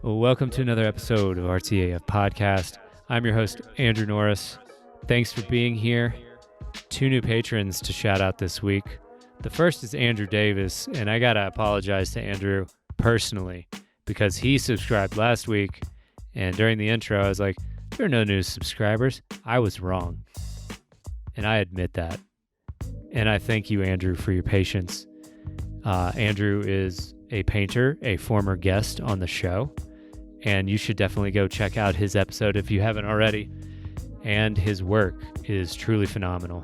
Welcome to another episode of Artsy podcast. I'm your host, Andrew Norris. Thanks for being here. 2 new patrons to shout out this week. The first is Andrew Davis, and I gotta apologize to Andrew personally because he subscribed last week, and during the intro, I was like, there are no new subscribers. I was wrong, and I admit that. And I thank you, Andrew, for your patience. Andrew is a painter, a former guest on the show, and you should definitely go check out his episode if you haven't already. And his work is truly phenomenal.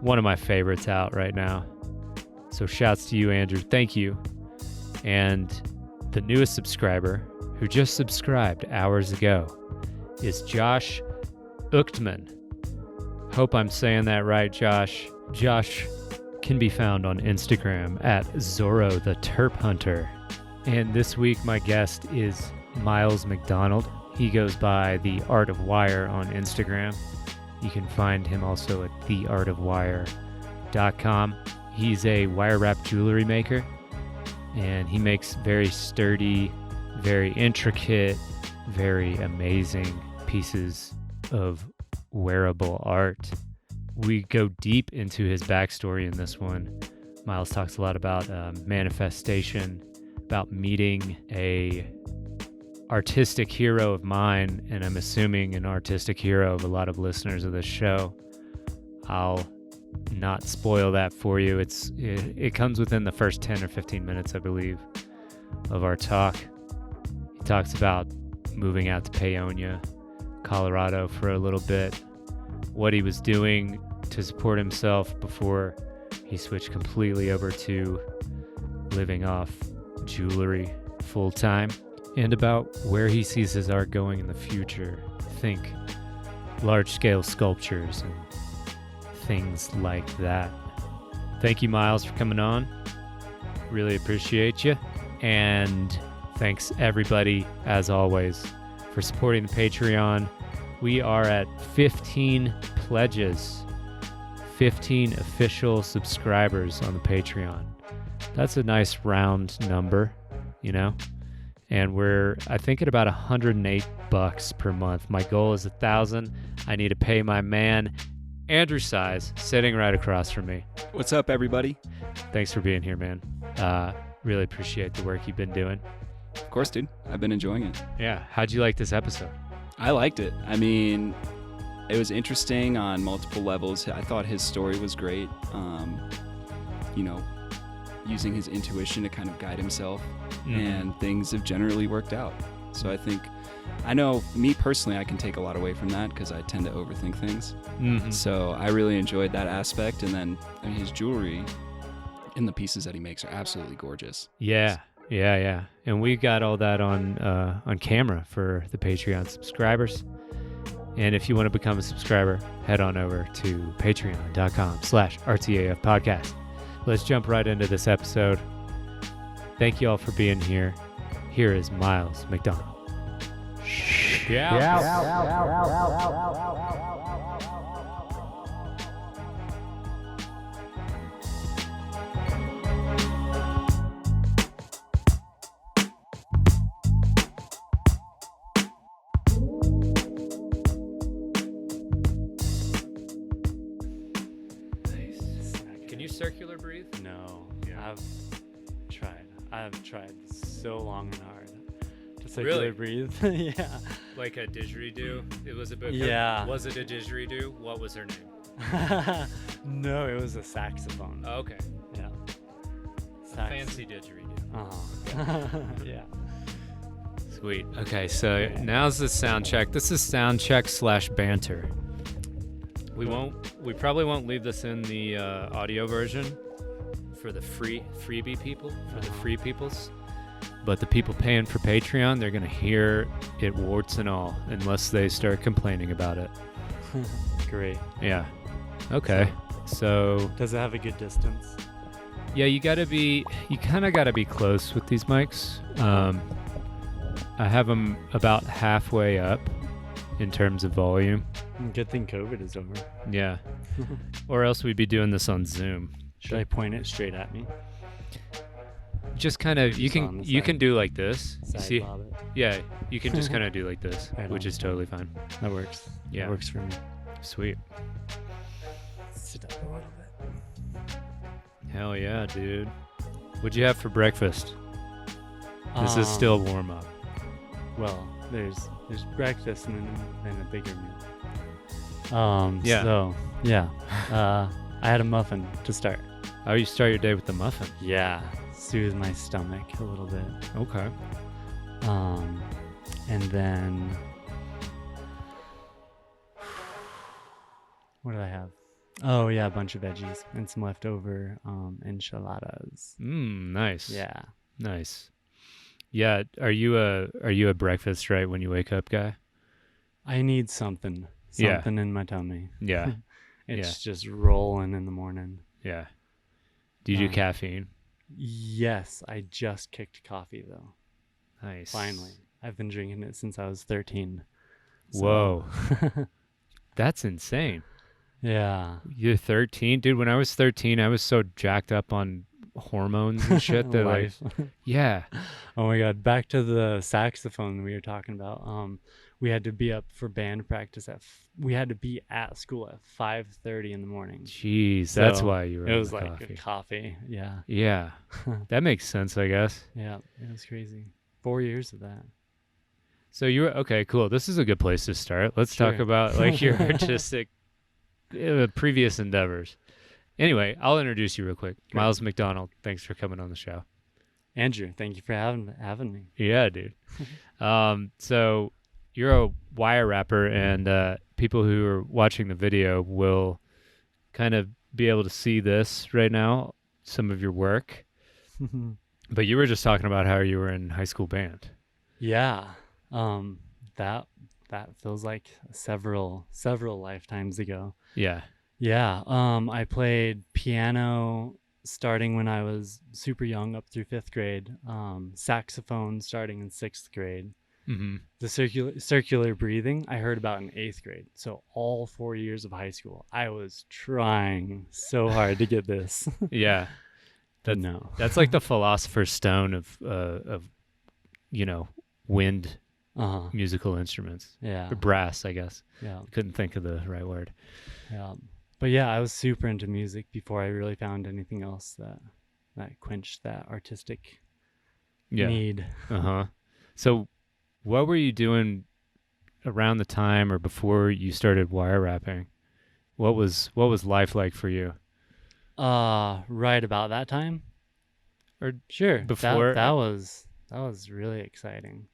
One of my favorites out right now. So shouts to you, Andrew. Thank you. And the newest subscriber, who just subscribed hours ago, is Josh Uchtman. Hope I'm saying that right, Josh. Josh can be found on Instagram at Zorro the Terp Hunter. And this week, my guest is Miles McDonald. He goes by The Art of Wire on Instagram. You can find him also at theartofwire.com. He's a wire wrap jewelry maker, and he makes very sturdy, very intricate, very amazing pieces of wearable art. We go deep into his backstory in this one. Miles talks a lot about manifestation, about meeting a artistic hero of mine, and I'm assuming an artistic hero of a lot of listeners of this show. I'll not spoil that for you. It comes within the first 10 or 15 minutes, I believe, of our talk. He talks about moving out to Paonia, Colorado for a little bit, what he was doing to support himself before he switched completely over to living off jewelry full-time, and about where he sees his art going in the future. Think large-scale sculptures and things like that. Thank you, Miles, for coming on. Really appreciate you. And thanks, everybody, as always, for supporting the Patreon. We are at 15 pledges, 15 official subscribers on the Patreon. That's a nice round number, you know? And we're, I think, at about $108 per month. My goal is 1,000. I need to pay my man, Andrew Size, sitting right across from me. What's up, everybody? Thanks for being here, man. Really appreciate the work you've been doing. Of course, dude. I've been enjoying it. Yeah. How'd you like this episode? I liked it. I mean, it was interesting on multiple levels. I thought his story was great. Using his intuition to kind of guide himself, and things have generally worked out. So I know me personally, I can take a lot away from that because I tend to overthink things. Mm-hmm. So I really enjoyed that aspect. And then his jewelry and the pieces that he makes are absolutely gorgeous. Yeah. And we got all that on camera for the Patreon subscribers. And if you want to become a subscriber, head on over to patreon.com/RTAF podcast. Let's jump right into this episode. Thank you all for being here. Here is Miles McDonald. Circular breathe? No. Yeah. I've tried so long and hard to circular breathe. Yeah. Like a didgeridoo? It was a book. Yeah. Was it a didgeridoo? What was her name? No, it was a saxophone. Oh, okay. Yeah. Fancy didgeridoo. Oh. Yeah. Sweet. Okay, so now's the sound check. This is sound check / banter. We probably won't leave this in the audio version for the freebie people, for the free peoples. But the people paying for Patreon, they're going to hear it warts and all, unless they start complaining about it. Great. Yeah. Okay. So does it have a good distance? Yeah, you kind of got to be close with these mics. I have them about halfway up in terms of volume. Good thing COVID is over. Yeah. Or else we'd be doing this on Zoom. Should I point it straight at me? just kind of you Just on can the you side. can do like this. Side See? bob it. Yeah, you can just kind of do like this, Right which on. is totally fine. That works. Yeah. That works for me. Sweet. Sit up a little bit. Hell yeah, dude. What'd you have for breakfast? This is still warm up. Well, there's breakfast and then a bigger meal. Yeah. So yeah, I had a muffin to start. How you start your day with the muffin? Yeah, soothe my stomach a little bit. Okay. And then what did I have? Oh yeah, a bunch of veggies and some leftover enchiladas. Nice. Yeah. Nice. Yeah, are you a breakfast right when you wake up guy? I need something Yeah. in my tummy. Yeah. It's just rolling in the morning. Yeah. Do you do caffeine? Yes, I just kicked coffee though. Nice. Finally. I've been drinking it since I was 13. So- Whoa. That's insane. Yeah. You're 13? Dude, when I was 13, I was so jacked up on hormones and shit that like, Life. yeah. Oh my god, back to the saxophone we were talking about. We had to be up for band practice we had to be at school at 5:30 in the morning. Jeez, that's So, why you were It on was the like coffee. a coffee. Yeah. Yeah. That makes sense, I guess. Yeah, it was crazy. 4 years of that. So you were okay, cool. This is a good place to start. Let's talk Sure. about like your artistic previous endeavors. Anyway, I'll introduce you real quick. Great. Miles McDonald, thanks for coming on the show. Andrew, thank you for having me. Yeah, dude. So you're a wire rapper, and people who are watching the video will kind of be able to see this right now, some of your work. But you were just talking about how you were in high school band. Yeah. That feels like several lifetimes ago. Yeah. Yeah. I played piano starting when I was super young up through 5th grade. Saxophone starting in 6th grade. Mm-hmm. The circular breathing I heard about in 8th grade. So all 4 years of high school, I was trying so hard to get this. Yeah. But no. That's like the philosopher's stone of wind musical instruments. Yeah. Or brass, I guess. Yeah. Couldn't think of the right word. Yeah. But yeah, I was super into music before I really found anything else that quenched that artistic need. Uh-huh. So what were you doing around the time or before you started wire rapping? What was life like for you? Right about that time? Or sure. before? That was really exciting.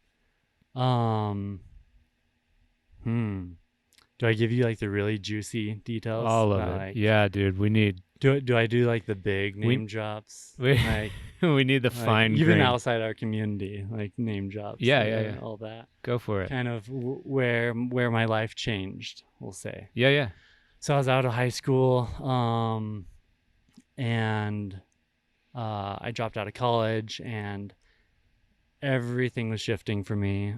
Do I give you like the really juicy details? All of about, it. like, Yeah, dude. We need Do I do like the big name drops? Like we need the fine even grain. outside our community, like name drops. Yeah. All that. Go for it. Kind of where my life changed, we'll say. Yeah. So I was out of high school, and I dropped out of college, and everything was shifting for me.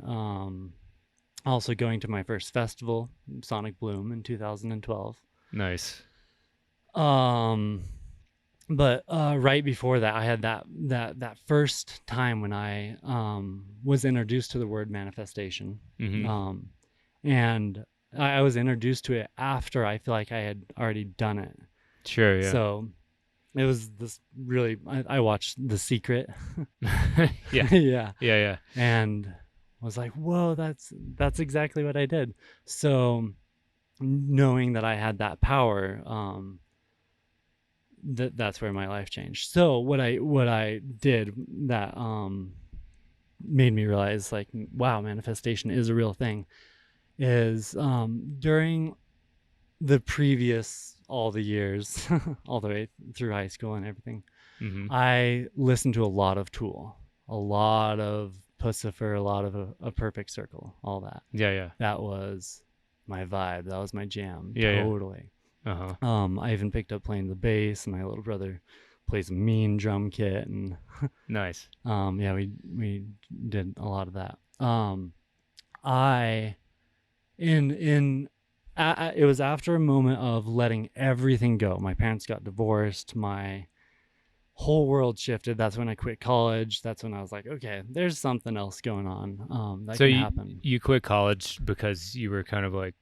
Also going to my first festival, Sonic Bloom, in 2012. Nice. But right before that, I had that first time when I was introduced to the word manifestation. Mm-hmm. And I was introduced to it after I feel like I had already done it. Sure, yeah. So it was this really, I watched The Secret. Yeah. Yeah. And was like, whoa, that's exactly what I did. So knowing that I had that power, that's where my life changed. So what I did that made me realize, like, wow, manifestation is a real thing, is during the previous all the years all the way through high school and everything, Mm-hmm. I listened to a lot of Tool, a lot of Pussifer, a lot of a Perfect Circle, all that. Yeah. That was my vibe. That was my jam. Yeah. Totally. Uh-huh. I even picked up playing the bass, and my little brother plays a mean drum kit, and Nice. yeah, we did a lot of that. It was after a moment of letting everything go. My parents got divorced. My whole world shifted. That's when I quit college. That's when I was like, okay, there's something else going on that So can happen. you quit college because you were kind of like,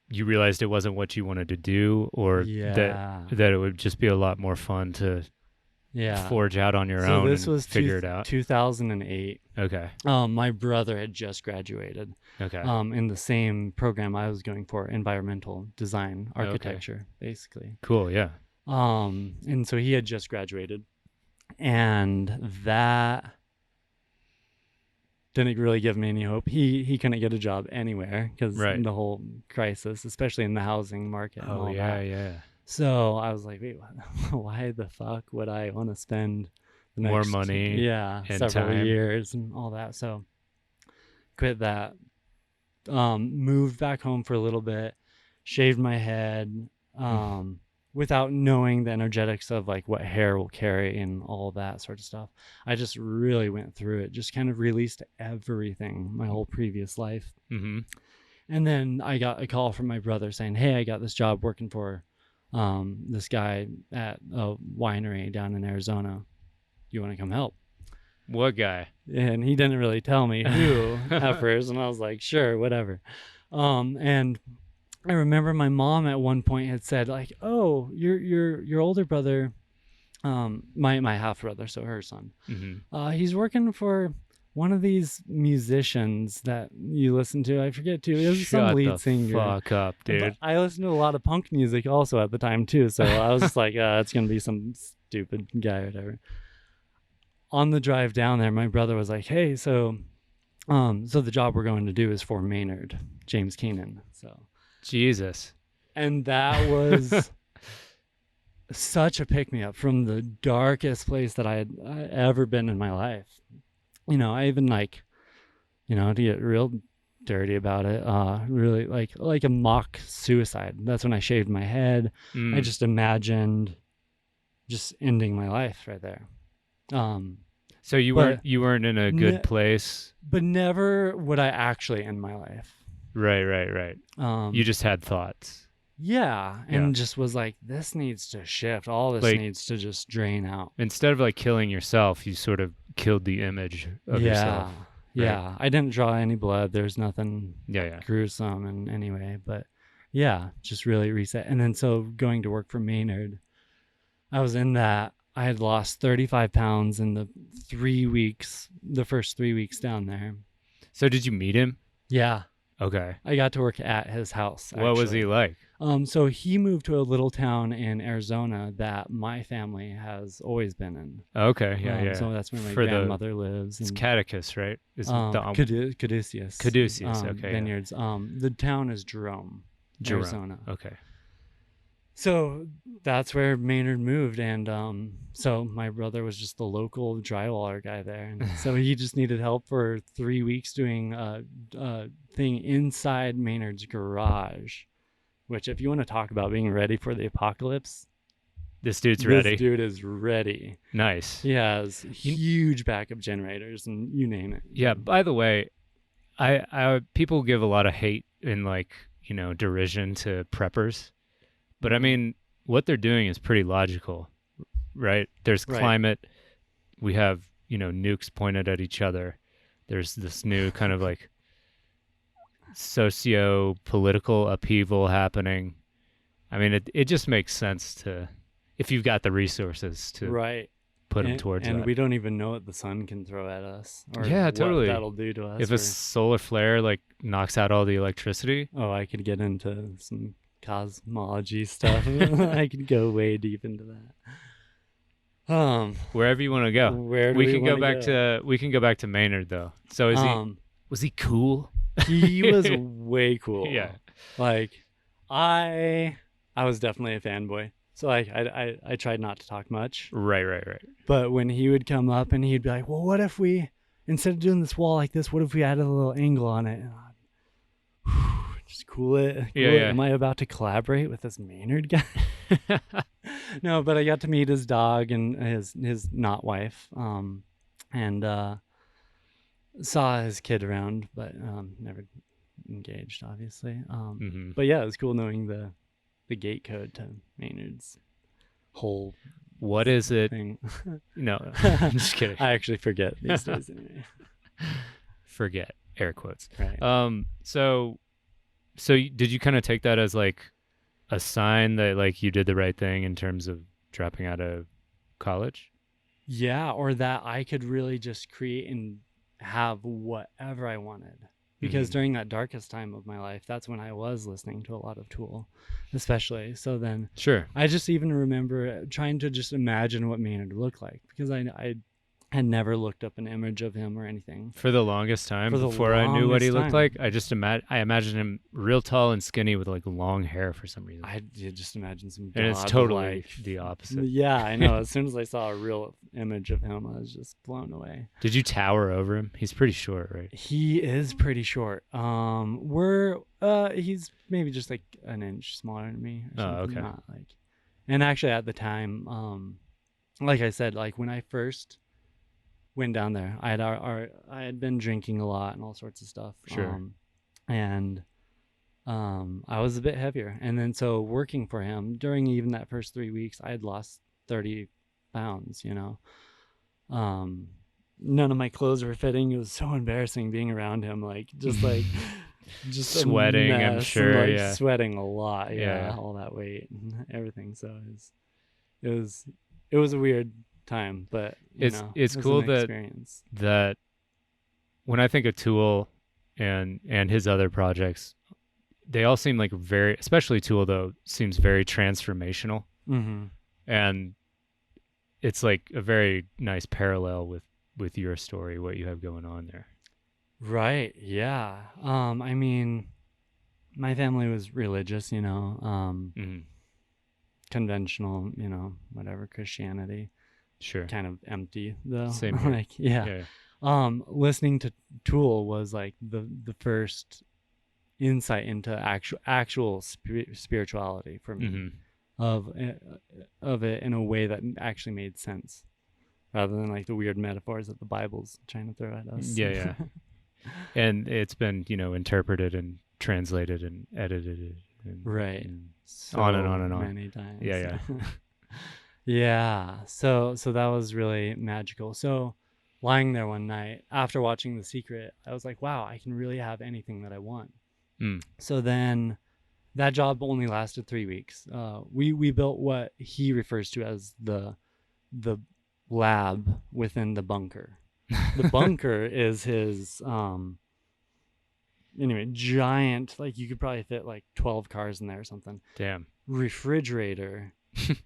you realized it wasn't what you wanted to do, or Yeah. that it would just be a lot more fun to forge out on your So own this and was figure it out. 2008. Okay. My brother had just graduated. Okay. In the same program I was going for, environmental design, architecture, basically. Cool. Yeah. And so he had just graduated, and that didn't really give me any hope. He couldn't get a job anywhere because the whole crisis, especially in the housing market. And all that. Yeah. So I was like, wait, why the fuck would I want to spend the more next, money? Several time. years and all that. So quit that. Moved back home for a little bit, shaved my head, without knowing the energetics of like what hair will carry and all that sort of stuff. I just really went through it, just kind of released everything, my whole previous life. Mm-hmm. And then I got a call from my brother saying, hey, I got this job working for this guy at a winery down in Arizona. You want to come help? What guy? And he didn't really tell me who at first, and I was like, sure, whatever. And I remember my mom at one point had said, like, oh, your older brother, my half brother, so her son, he's working for one of these musicians that you listen to. I forget too. It was some lead singer. Fuck up, dude. But I listened to a lot of punk music also at the time too, so I was just like, it's gonna be some stupid guy or whatever. On the drive down there, my brother was like, hey, so the job we're going to do is for Maynard, James Keenan. So Jesus. And that was such a pick-me-up from the darkest place that I had ever been in my life. You know, I even to get real dirty about it, really like a mock suicide. That's when I shaved my head. I just imagined just ending my life right there. So you weren't in a good place, but never would I actually end my life. Right. You just had thoughts. Yeah, and just was like, this needs to shift. All this needs to just drain out. Instead of like killing yourself, you sort of killed the image of yourself. Yeah. I didn't draw any blood. There's nothing gruesome in any way, but just really reset. And then so going to work for Maynard, I was in that. I had lost 35 pounds in the first 3 weeks down there. So did you meet him? Yeah. Okay. I got to work at his house. What was he like? So he moved to a little town in Arizona that my family has always been in. Okay. Yeah. So that's where my grandmother lives. It's Catechus, right? Caduceus. Caduceus. Okay. Vineyards. The town is Jerome, Arizona. Okay. So that's where Maynard moved, and so my brother was just the local drywaller guy there, and so he just needed help for 3 weeks doing a thing inside Maynard's garage, which, if you want to talk about being ready for the apocalypse, this dude's ready. This dude is ready. Nice. He has huge backup generators, and you name it. Yeah. By the way, I people give a lot of hate and derision to preppers. But I mean, what they're doing is pretty logical, right? There's climate. We have, nukes pointed at each other. There's this new kind of like socio-political upheaval happening. I mean, it just makes sense if you've got the resources to put them towards that. And we don't even know what the sun can throw at us. Or totally. What that'll do to us. If a solar flare knocks out all the electricity. Oh, I could get into some cosmology stuff. I could go way deep into that. Wherever you want to go. We can go back to Maynard though. So was he cool? He was way cool. Yeah. Like I was definitely a fanboy. So I tried not to talk much. Right. But when he would come up and he'd be like, well, what if we, instead of doing this wall like this, what if we added a little angle on it? Just cool it. Yeah. Am I about to collaborate with this Maynard guy? No, but I got to meet his dog and his not wife, and saw his kid around, but never engaged, obviously. But yeah, it was cool knowing the gate code to Maynard's whole what is it? thing. No, I'm just kidding. I actually forget these days anyway. Forget, air quotes. Right. Did you kind of take that as like a sign that like you did the right thing in terms of dropping out of college? Yeah, or that I could really just create and have whatever I wanted. Because during that darkest time of my life, that's when I was listening to a lot of Tool, especially. So then Sure. I just even remember trying to just imagine what Maynard looked like, because I had never looked up an image of him or anything. For the longest time, For the before I knew what he looked longest like, I just imagined him real tall and skinny with like long hair for some reason. I just imagine some And it's totally the opposite. Yeah, I know. As soon as I saw a real image of him, I was just blown away. Did you tower over him? He's pretty short, right? He is pretty short. He's maybe just like an inch smaller than me. Or something. Okay. Not like, and actually at the time, like I said, like when I first went down there, I had been drinking a lot and all sorts of stuff. Sure. And I was a bit heavier, and then so working for him during even that first 3 weeks, I had lost 30 pounds. None of my clothes were fitting. It was so embarrassing being around him, just just a Sweating, I'm mess, sure, and, yeah. Sweating a lot, Yeah. all that weight and everything. So it was a weird time, but It's it was cool an that experience. that when I think of Tool and his other projects, they all seem like especially Tool though, seems very transformational. Mm-hmm. And it's like a very nice parallel with your story, what you have going on there. Right. Yeah. I mean, my family was religious, Mhm. conventional, whatever, Christianity. Sure. Kind of empty though. Same here. Yeah. Listening to Tool was like the first insight into actual spirituality for me. Mm-hmm. Of it in a way that actually made sense, rather than like the weird metaphors that the Bible's trying to throw at us. Yeah. And it's been, interpreted and translated and edited and Right. and So on and on and on. many times. Yeah. Yeah. So that was really magical. So lying there one night after watching The Secret, I was like, wow, I can really have anything that I want. Mm. So then that job only lasted 3 weeks. We built what he refers to as the lab within the bunker. The bunker is his giant, like you could probably fit like 12 cars in there or something. Damn. Refrigerator.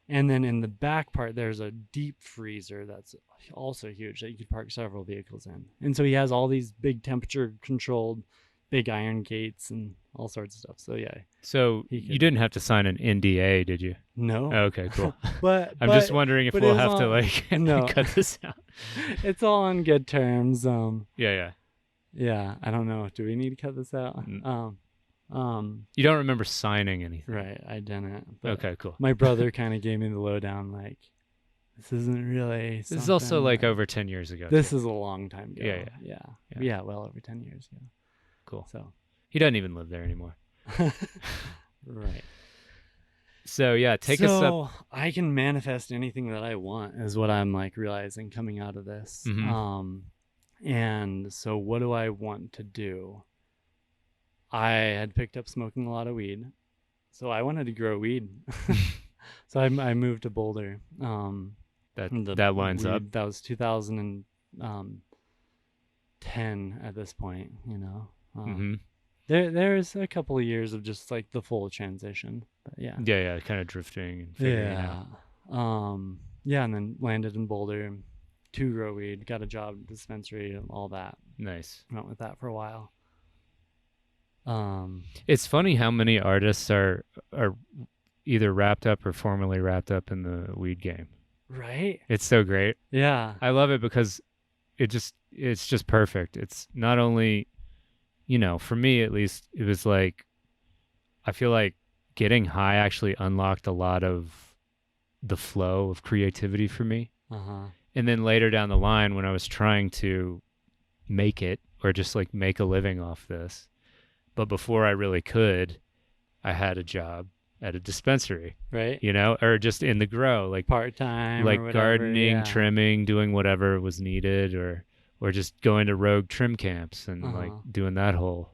And then in the back part there's a deep freezer that's also huge that you could park several vehicles in. And so he has all these big temperature controlled big iron gates and all sorts of stuff. So yeah. So you didn't have to sign an NDA, did you? No. Okay, cool. but I'm just wondering if we'll have to like no. cut this out. It's all on good terms. Yeah. Yeah, I don't know. Do we need to cut this out? You don't remember signing anything. Right, I didn't. But Okay, cool. my brother kind of gave me the lowdown, like, this isn't really This is also like over 10 years ago. This is a long time ago. Yeah. Yeah, well over 10 years ago. Cool. So He doesn't even live there anymore. right. So yeah, take us up. So I can manifest anything that I want is what I'm like realizing coming out of this. Mhm. And so what do I want to do? I had picked up smoking a lot of weed, so I wanted to grow weed. So I moved to Boulder. That lines up. That was 2010 at this point, Mm-hmm. There's a couple of years of just like the full transition, but yeah. Yeah, kind of drifting and figuring it out. And then landed in Boulder to grow weed, got a job at the dispensary and all that. Nice. Went with that for a while. It's funny how many artists are either wrapped up or formerly wrapped up in the weed game. Right? It's so great. Yeah. I love it because it's just perfect. It's not only, for me at least, it was like, I feel like getting high actually unlocked a lot of the flow of creativity for me. Uh-huh. And then later down the line, when I was trying to make it or just like make a living off this, but before I really could, I had a job at a dispensary, Right. or just in the grow, like Part-time like or whatever. gardening, Yeah. trimming, doing whatever was needed, or just going to rogue trim camps and like doing that whole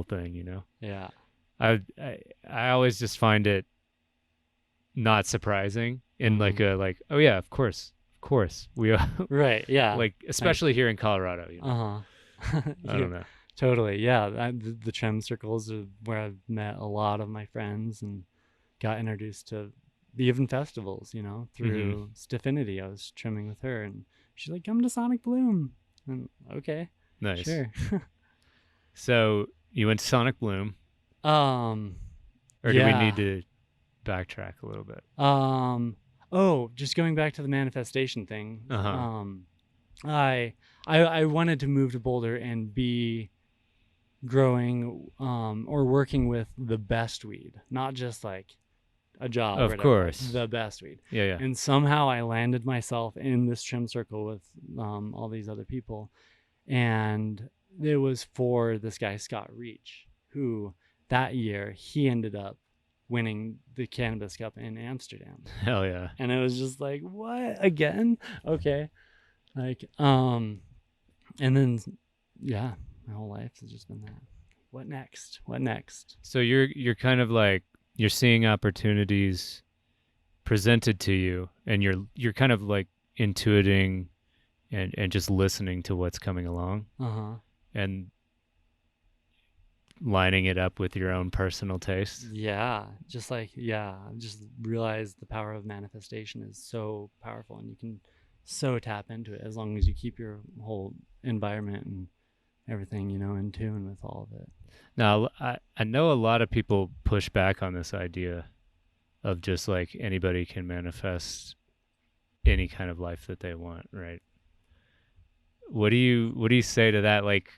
thing. Yeah. I always just find it not surprising in like oh yeah, of course we are. Right. Yeah. Like especially here in Colorado. I don't know. Totally. Yeah. The trim circles are where I've met a lot of my friends and got introduced to even festivals, through Staffinity. I was trimming with her and she's like, come to Sonic Bloom. And okay. Nice. Sure. So you went to Sonic Bloom. Or do we need to backtrack a little bit? Just going back to the manifestation thing. I wanted to move to Boulder and be growing or working with the best weed, not just like a job. Of course. The best weed. Yeah. And somehow I landed myself in this trim circle with all these other people. And it was for this guy, Scott Reach, who that year he ended up winning the Cannabis Cup in Amsterdam. Hell yeah. And it was just like, what? Again? Okay. Like, and then, yeah, my whole life has just been that. What next? So you're kind of like, you're seeing opportunities presented to you, and you're kind of like intuiting and just listening to what's coming along. And lining it up with your own personal taste. Yeah. Just realized the power of manifestation is so powerful, and you can so tap into it as long as you keep your whole environment and everything, in tune with all of it. Now, I know a lot of people push back on this idea of just like anybody can manifest any kind of life that they want, right? What do you say to that? Like,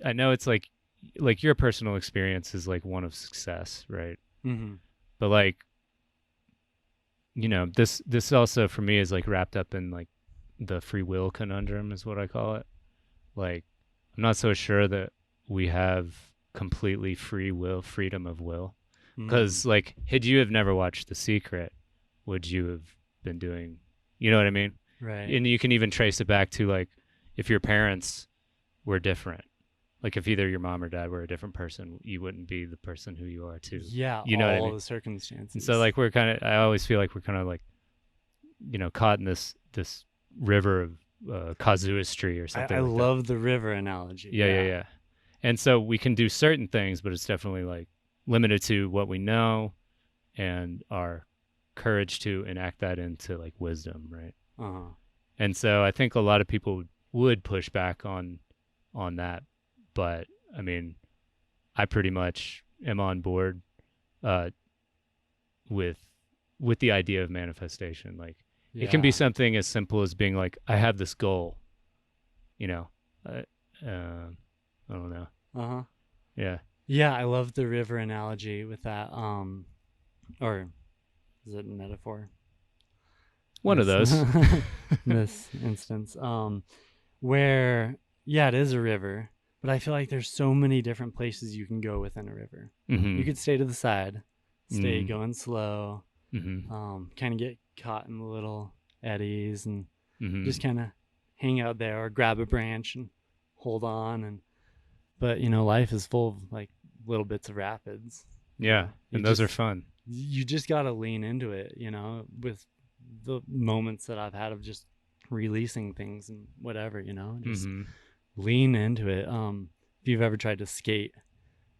I know it's like your personal experience is like one of success, right? But like, this also for me is like wrapped up in like the free will conundrum is what I call it. Like, I'm not so sure that we have completely freedom of will. Because like, had you have never watched The Secret, would you have been doing, you know what I mean? Right. And you can even trace it back to like, if your parents were different, like if either your mom or dad were a different person, you wouldn't be the person who you are too. Yeah. You know all what I mean? the circumstances. And so like, I always feel like we're kind of like, caught in this river of casuistry or something. I like love the river analogy. Yeah. And so we can do certain things, but it's definitely like limited to what we know and our courage to enact that into like wisdom, right? And so I think a lot of people would push back on that, but I mean, I pretty much am on board with the idea of manifestation. Like, it can be something as simple as being like, I have this goal, I don't know. Yeah, I love the river analogy with that. Or is it a metaphor? One of those. In this instance, where it is a river, but I feel like there's so many different places you can go within a river. You could stay to the side, stay going slow, kind of get caught in the little eddies and just kind of hang out there, or grab a branch and hold on. But life is full of like little bits of rapids. Yeah, and those are fun. You just got to lean into it, with the moments that I've had of just releasing things and whatever, just lean into it. If you've ever tried to skate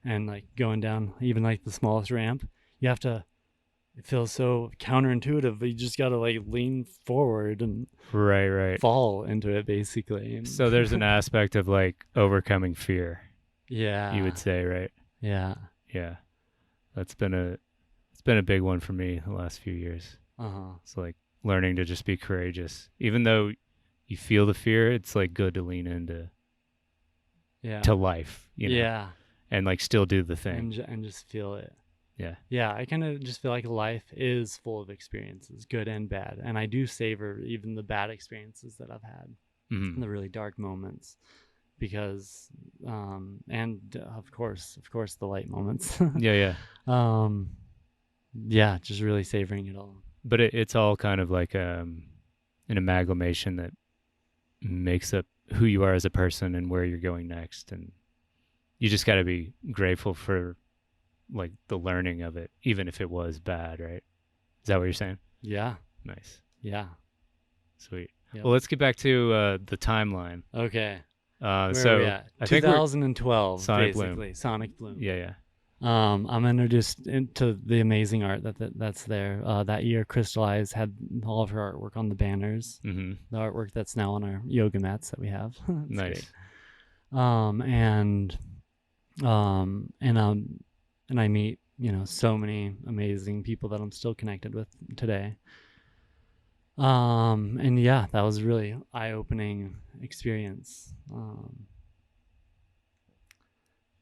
and like going down even like the smallest ramp, it feels so counterintuitive, but you just got to like lean forward and right fall into it basically. So there's an aspect of like overcoming fear. Yeah. You would say, right? Yeah. It's been a big one for me the last few years. It's like learning to just be courageous. Even though you feel the fear, it's like good to lean into to life, and like still do the thing. And just feel it. Yeah. I kind of just feel like life is full of experiences, good and bad. And I do savor even the bad experiences that I've had, the really dark moments, because, and of course the light moments. Yeah. just really savoring it all. But it's all kind of like an amalgamation that makes up who you are as a person and where you're going next. And you just got to be grateful for like the learning of it, even if it was bad, right? Is that what you're saying? Yeah. Nice. Yeah. Sweet. Yep. Well, let's get back to the timeline. Okay. Where are we at? I think 2012, Sonic basically. Bloom. Sonic Bloom. Yeah. I'm introduced into the amazing art that's there. That year, Crystallize had all of her artwork on the banners. Mm-hmm. The artwork that's now on our yoga mats that we have. Nice. Great. And I meet, so many amazing people that I'm still connected with today. And yeah, that was a really eye-opening experience.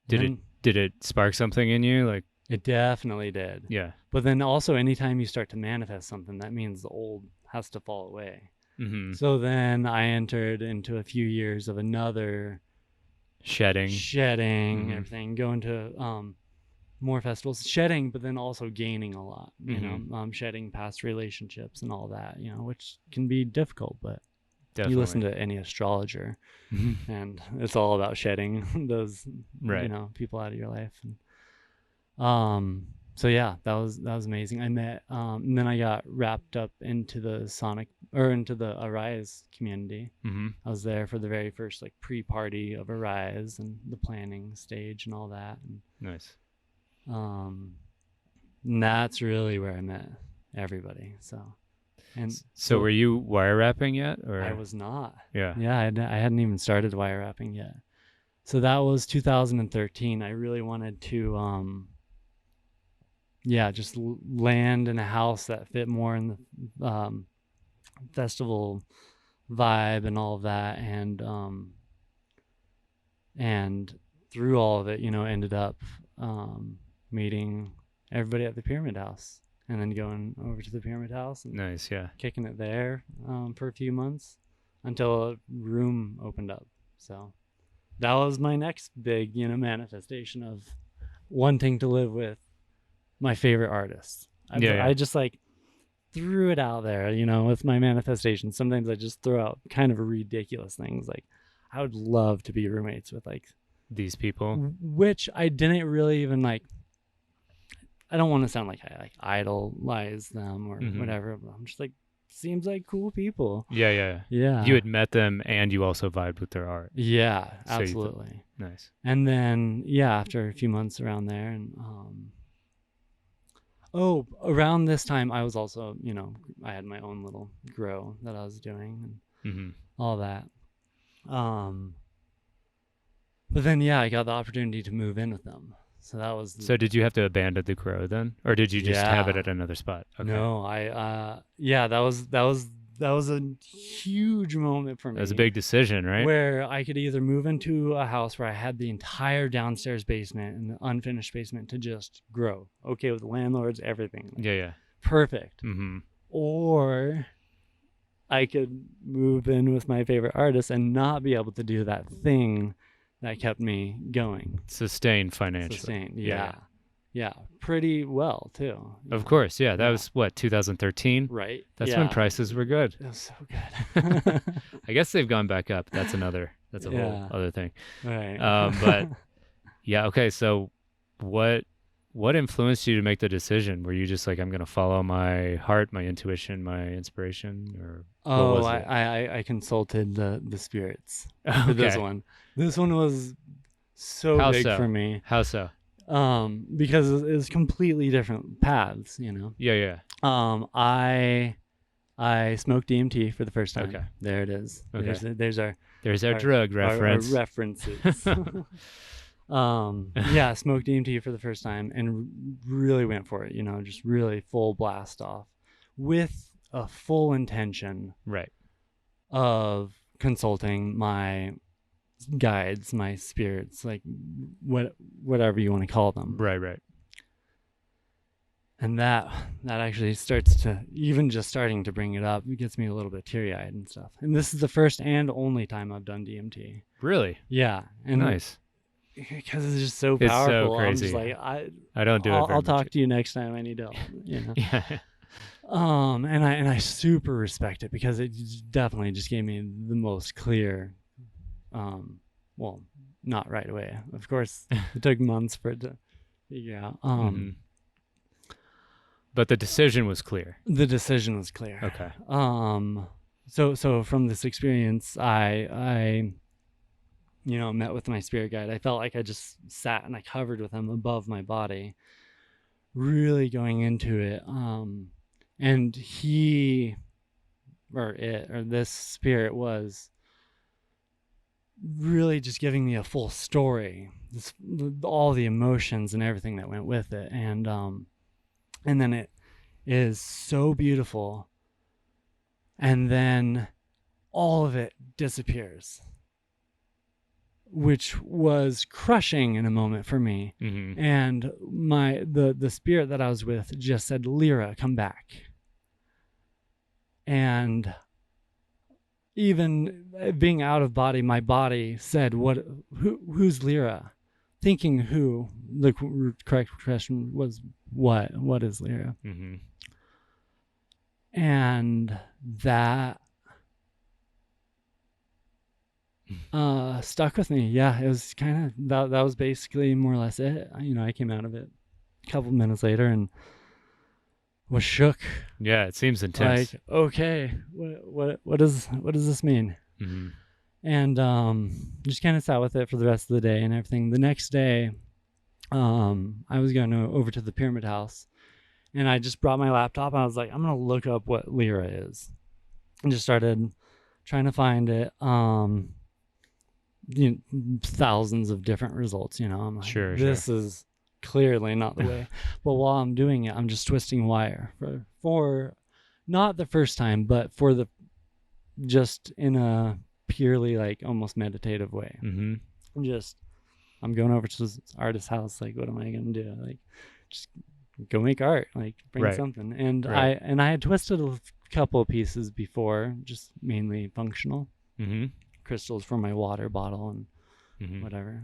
Did it spark something in you? Like, it definitely did. yeah. But then also, anytime you start to manifest something, that means the old has to fall away. Mm-hmm. So then I entered into a few years of another shedding, mm-hmm. everything, going to more festivals, shedding, but then also gaining a lot, shedding past relationships and all that, which can be difficult, but definitely. You listen to any astrologer and it's all about shedding those, people out of your life. And, so yeah, that was amazing. I met, and then I got wrapped up into the Arise community. Mm-hmm. I was there for the very first like pre-party of Arise and the planning stage and all that. And, nice. And that's really where I met everybody. So were you wire wrapping yet? Or I was not. Yeah. I hadn't even started wire wrapping yet. So that was 2013. I really wanted to just land in a house that fit more in the festival vibe and all of that, and through all of it, ended up meeting everybody at the Pyramid House, and then going over to the Pyramid House and nice, yeah, kicking it there for a few months until a room opened up. So that was my next big, manifestation of wanting to live with my favorite artists. I just like threw it out there, with my manifestation. Sometimes I just throw out kind of ridiculous things. Like, I would love to be roommates with like these people, which I didn't really even like. I don't want to sound like I like idolize them or whatever, but I'm just like, seems like cool people. Yeah. You had met them and you also vibed with their art. Yeah, absolutely. Nice. And then, after a few months around there, and around this time, I was also, I had my own little grow that I was doing and all that. But then, I got the opportunity to move in with them. So that was. So did you have to abandon the grow then, or did you just have it at another spot? Okay. No, that was a huge moment for me. It was a big decision, right? Where I could either move into a house where I had the entire downstairs basement and the unfinished basement to just grow. Okay, with landlords, everything. Yeah. Perfect. Mm-hmm. Or I could move in with my favorite artist and not be able to do that thing that kept me going. Sustained financially. Yeah, pretty well too. Of course, yeah. That was what, 2013? Right. That's when prices were good. It was so good. I guess they've gone back up. That's a whole other thing. Right. But yeah, okay. So what influenced you to make the decision? Were you just like, I'm going to follow my heart, my intuition, my inspiration, or what was it? I consulted the spirits for this one. This one was so big for me. How so? Because it was completely different paths, Yeah. I smoked DMT for the first time. Okay. There it is. Okay. There's our drug reference. Our references. Smoked DMT for the first time and really went for it, just really full blast off with a full intention of consulting my guides, my spirits, like whatever you want to call them. Right. And that actually starts to, even just starting to bring it up, it gets me a little bit teary-eyed and stuff. And this is the first and only time I've done DMT. Really? Yeah. And nice. because it's just so It's so powerful. I'm just crazy. like, I don't do it very I'll much. talk to you next time I need help. Yeah. And I super respect it because it definitely just gave me the most clear, well, not right away. Of course, it took months for it to figure out. But the decision was clear. The decision was clear. Okay. So from this experience, I met with my spirit guide. I felt like I just sat and I covered with him above my body, really going into it. And this spirit was really just giving me a full story, all the emotions and everything that went with it. And then it is so beautiful. And then all of it disappears, which was crushing in a moment for me. Mm-hmm. And the spirit that I was with just said, Lyra, come back. And even being out of body, my body said, who's Lyra? Thinking who, the correct question was what is Lyra? Mm-hmm. And that stuck with me. Yeah, it was kind of that was basically more or less it. I came out of it a couple minutes later and was shook. Yeah, it seems intense. Like, okay, what does this mean? Mm-hmm. And just kind of sat with it for the rest of the day and everything. The next day, I was going over to the Pyramid House, and I just brought my laptop. And I was like, I'm gonna look up what Lyra is, and just started trying to find it. Thousands of different results. I'm like, Sure. This is clearly not the way. But while I'm doing it, I'm just twisting wire for not the first time, but just in a purely like almost meditative way. Mm-hmm. I'm going over to this artist's house. Like, what am I gonna do? Like, just go make art. Like, bring something. And Right. I had twisted a couple of pieces before, just mainly functional. Mm-hmm. Crystals for my water bottle and Mm-hmm. whatever.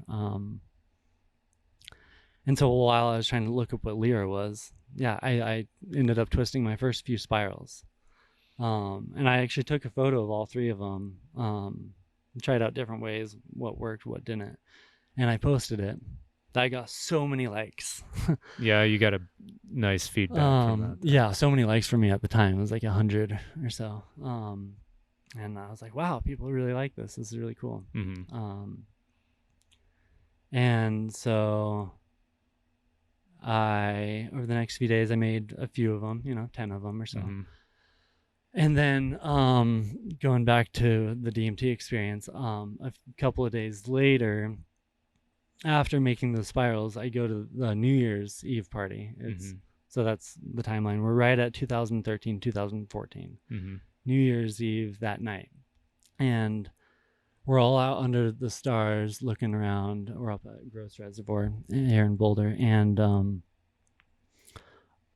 And so while I was trying to look up what Lyra was, I ended up twisting my first few spirals. And I actually took a photo of all three of them, tried out different ways, what worked, what didn't. And I posted it. I got so many likes. Yeah, you got a nice feedback from that. Yeah, so many likes for me at the time. It was like 100 or so. And I was like, wow, people really like this. This is really cool. Mm-hmm. And so over the next few days, I made a few of them, 10 of them or so. Mm-hmm. And then going back to the DMT experience, a couple of days later, after making the spirals, I go to the New Year's Eve party. So that's the timeline. We're right at 2013, 2014. Mm-hmm. New Year's Eve that night. And we're all out under the stars looking around. We're up at Gross Reservoir here in Boulder. And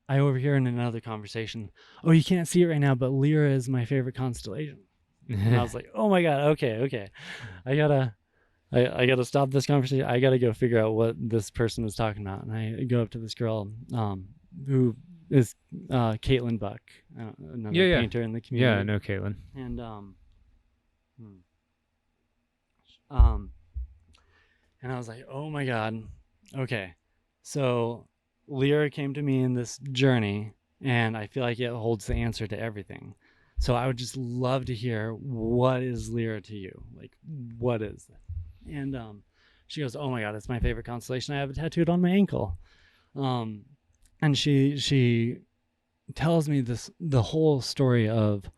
I overhear in another conversation, oh, you can't see it right now, but Lyra is my favorite constellation. And I was like, oh my God, okay. I gotta stop this conversation. I gotta go figure out what this person was talking about. And I go up to this girl who is Caitlin Buck, another painter in the community. Yeah, I know Caitlin. And I was like, oh my God, okay. So Lyra came to me in this journey, and I feel like it holds the answer to everything. So I would just love to hear, what is Lyra to you? Like, what is it? And she goes, oh my God, it's my favorite constellation. I have it tattooed on my ankle. And she tells me the whole story of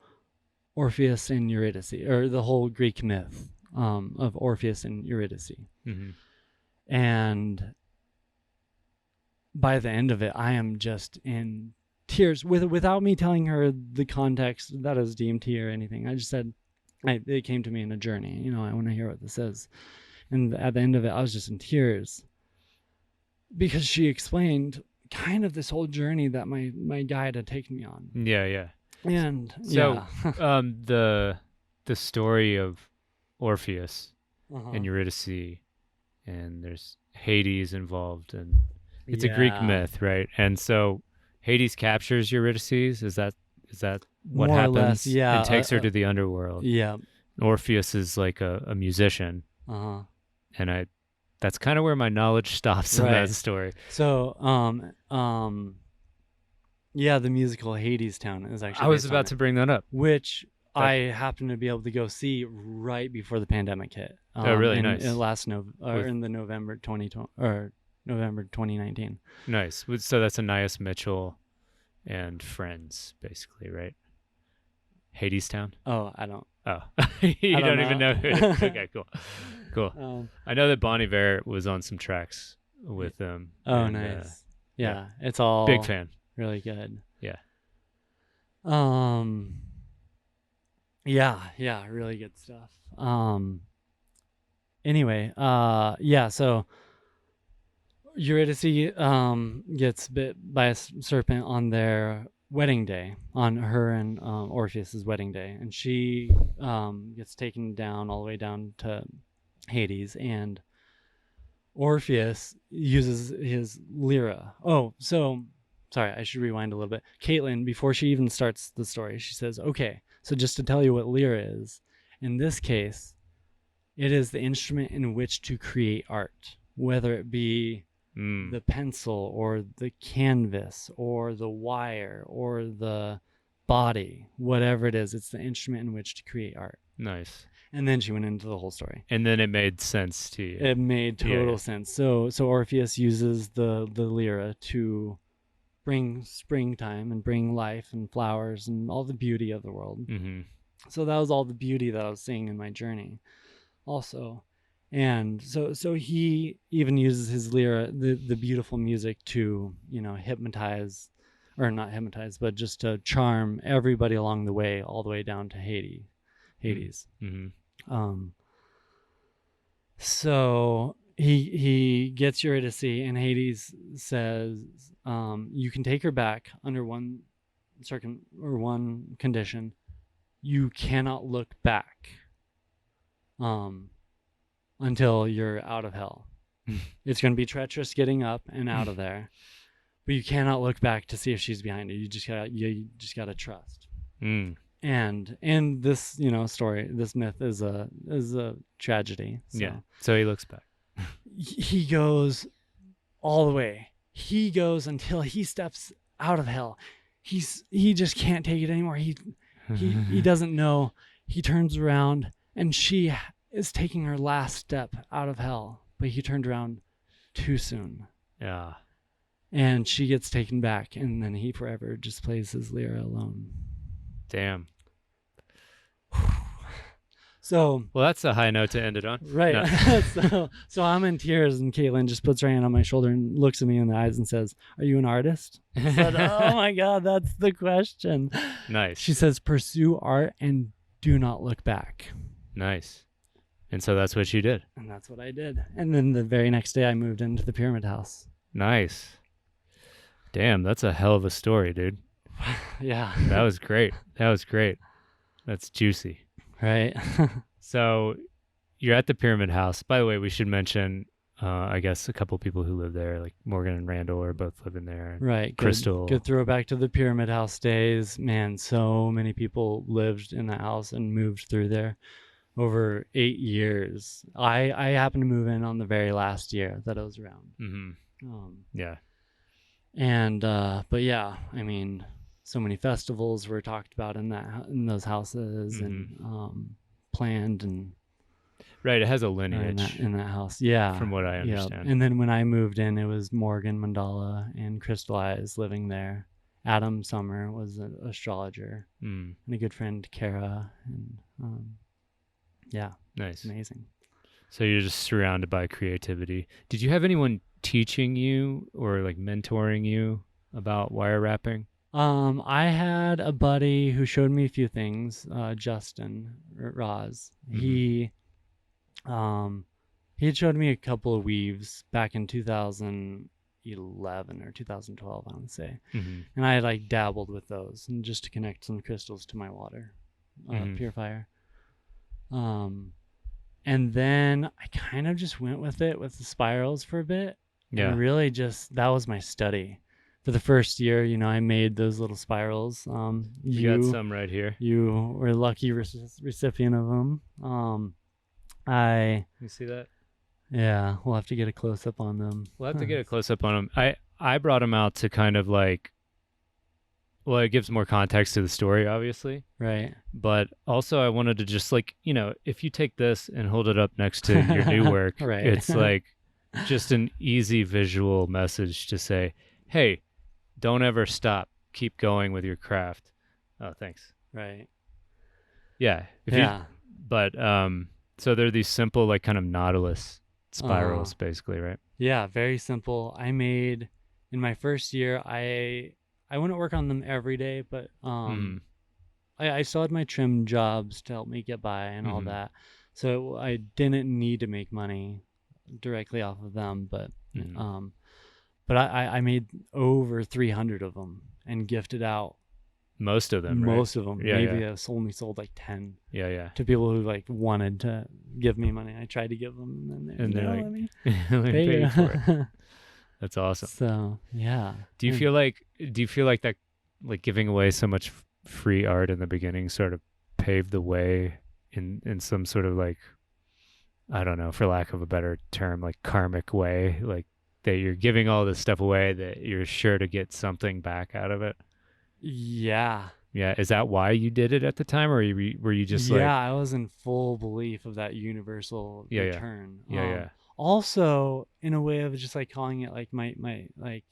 Orpheus and Eurydice, or the whole Greek myth of Orpheus and Eurydice. Mm-hmm. And by the end of it, I am just in tears without me telling her the context that is DMT or anything. I just said, it came to me in a journey. I want to hear what this is. And at the end of it, I was just in tears because she explained kind of this whole journey that my guide had taken me on. Yeah. And so the story of Orpheus and Eurydice and there's Hades involved, and it's a Greek Yeah. myth, right? And so Hades captures Eurydice. Is that what More or happens? less, yeah. And takes her to the underworld. Yeah. Orpheus is like a musician, Uh-huh. and that's kind of where my knowledge stops on Right. that story. So, yeah, the musical Hades Town is actually. I was based on about it, to bring that up. which I happened to be able to go see right before the pandemic hit. Oh, really? Nice. In the November 2020 or November 2019. Nice. So that's Anais Mitchell and friends, basically, right? Hadestown? Oh, I don't. Oh, you don't even know who it is. Okay, cool. I know that Bon Iver was on some tracks with them. Oh, and, nice. Yeah, it's all big fan. really good. Yeah. Yeah, really good stuff. Anyway, yeah, so Eurydice gets bit by a serpent on their wedding day, on her and Orpheus's wedding day, and she gets taken down all the way down to Hades, and Orpheus uses his lyra. Oh, so sorry, I should rewind a little bit. Caitlin, before she even starts the story, she says, okay, so just to tell you what lyra is, in this case, it is the instrument in which to create art, whether it be the pencil or the canvas or the wire or the body, whatever it is, it's the instrument in which to create art. Nice. And then she went into the whole story. And then it made sense to you. It made total sense. So Orpheus uses the lyra to bring springtime and bring life and flowers and all the beauty of the world. Mm-hmm. So that was all the beauty that I was seeing in my journey also. And so he even uses his lyra, the beautiful music, to, hypnotize, or not hypnotize, but just to charm everybody along the way, all the way down to Hades. Mm-hmm. So he gets Eurydice, and Hades says, you can take her back under one condition. You cannot look back until you're out of hell. It's going to be treacherous getting up and out of there, but you cannot look back to see if she's behind you. You just gotta trust. And this story, this myth is a tragedy. So. Yeah. So he looks back. He goes all the way. He goes until he steps out of hell. He just can't take it anymore. He doesn't know. He turns around, and she is taking her last step out of hell, but he turned around too soon. Yeah. And she gets taken back, and then he forever just plays his lyra alone. Damn. So, well, that's a high note to end it on. Right. No. so I'm in tears, and Caitlin just puts her hand on my shoulder and looks at me in the eyes and says, "Are you an artist?" I said, "Oh my God, that's the question." Nice. She says, "Pursue art and do not look back." Nice. And so that's what you did. And that's what I did. And then the very next day I moved into the Pyramid House. Nice. Damn, that's a hell of a story, dude. Yeah. That was great. That's juicy. Right. So you're at the Pyramid House. By the way, we should mention, I guess, a couple people who live there, like Morgan and Randall are both living there. Right. Crystal. Good throwback to the Pyramid House days. Man, so many people lived in the house and moved through there over 8 years. I happened to move in on the very last year that I was around. Mm-hmm. Yeah. And but yeah, I mean, so many festivals were talked about in those houses, and planned, and right. It has a lineage in that house. Yeah, from what I understand. And then when I moved in, it was Morgan Mandala and Crystal Eyes living there. Adam Summer was an astrologer, and a good friend, Kara, and yeah, nice, amazing. So you're just surrounded by creativity. Did you have anyone teaching you or like mentoring you about wire wrapping? I had a buddy who showed me a few things, Justin Roz. He had showed me a couple of weaves back in 2011 or 2012, I want to say. And I had like dabbled with those, and just to connect some crystals to my water purifier. And then I kind of just went with it with the spirals for a bit. Yeah. And really just, that was my study. For the first year, I made those little spirals. You got some right here. You were a lucky recipient of them. You see that? Yeah, we'll have to get a close up on them. We'll have to get a close up on them. I brought them out to kind of like, well, it gives more context to the story, obviously. Right. But also I wanted to just like, if you take this and hold it up next to your new work, Right. It's like just an easy visual message to say, hey, don't ever stop. Keep going with your craft. Oh, thanks. Right. Yeah. So they're these simple, like kind of Nautilus spirals, basically, right? Yeah, very simple. I made, in my first year, I wouldn't work on them every day, but I still had my trim jobs to help me get by and all that. So I didn't need to make money directly off of them, but I made over 300 of them and gifted out most of them. Most of them. Yeah, Maybe I only sold like 10. Yeah. To people who like wanted to give me money. I tried to give them, and then they're let me like, pay you for it. That's awesome. So yeah. Do you feel like that, like giving away so much free art in the beginning sort of paved the way in some sort of like, I don't know, for lack of a better term, like karmic way, like that you're giving all this stuff away that you're sure to get something back out of it? Yeah. Yeah. Is that why you did it at the time, or were you just like? Yeah, I was in full belief of that universal return. Yeah. Also, in a way of just like calling it like my like,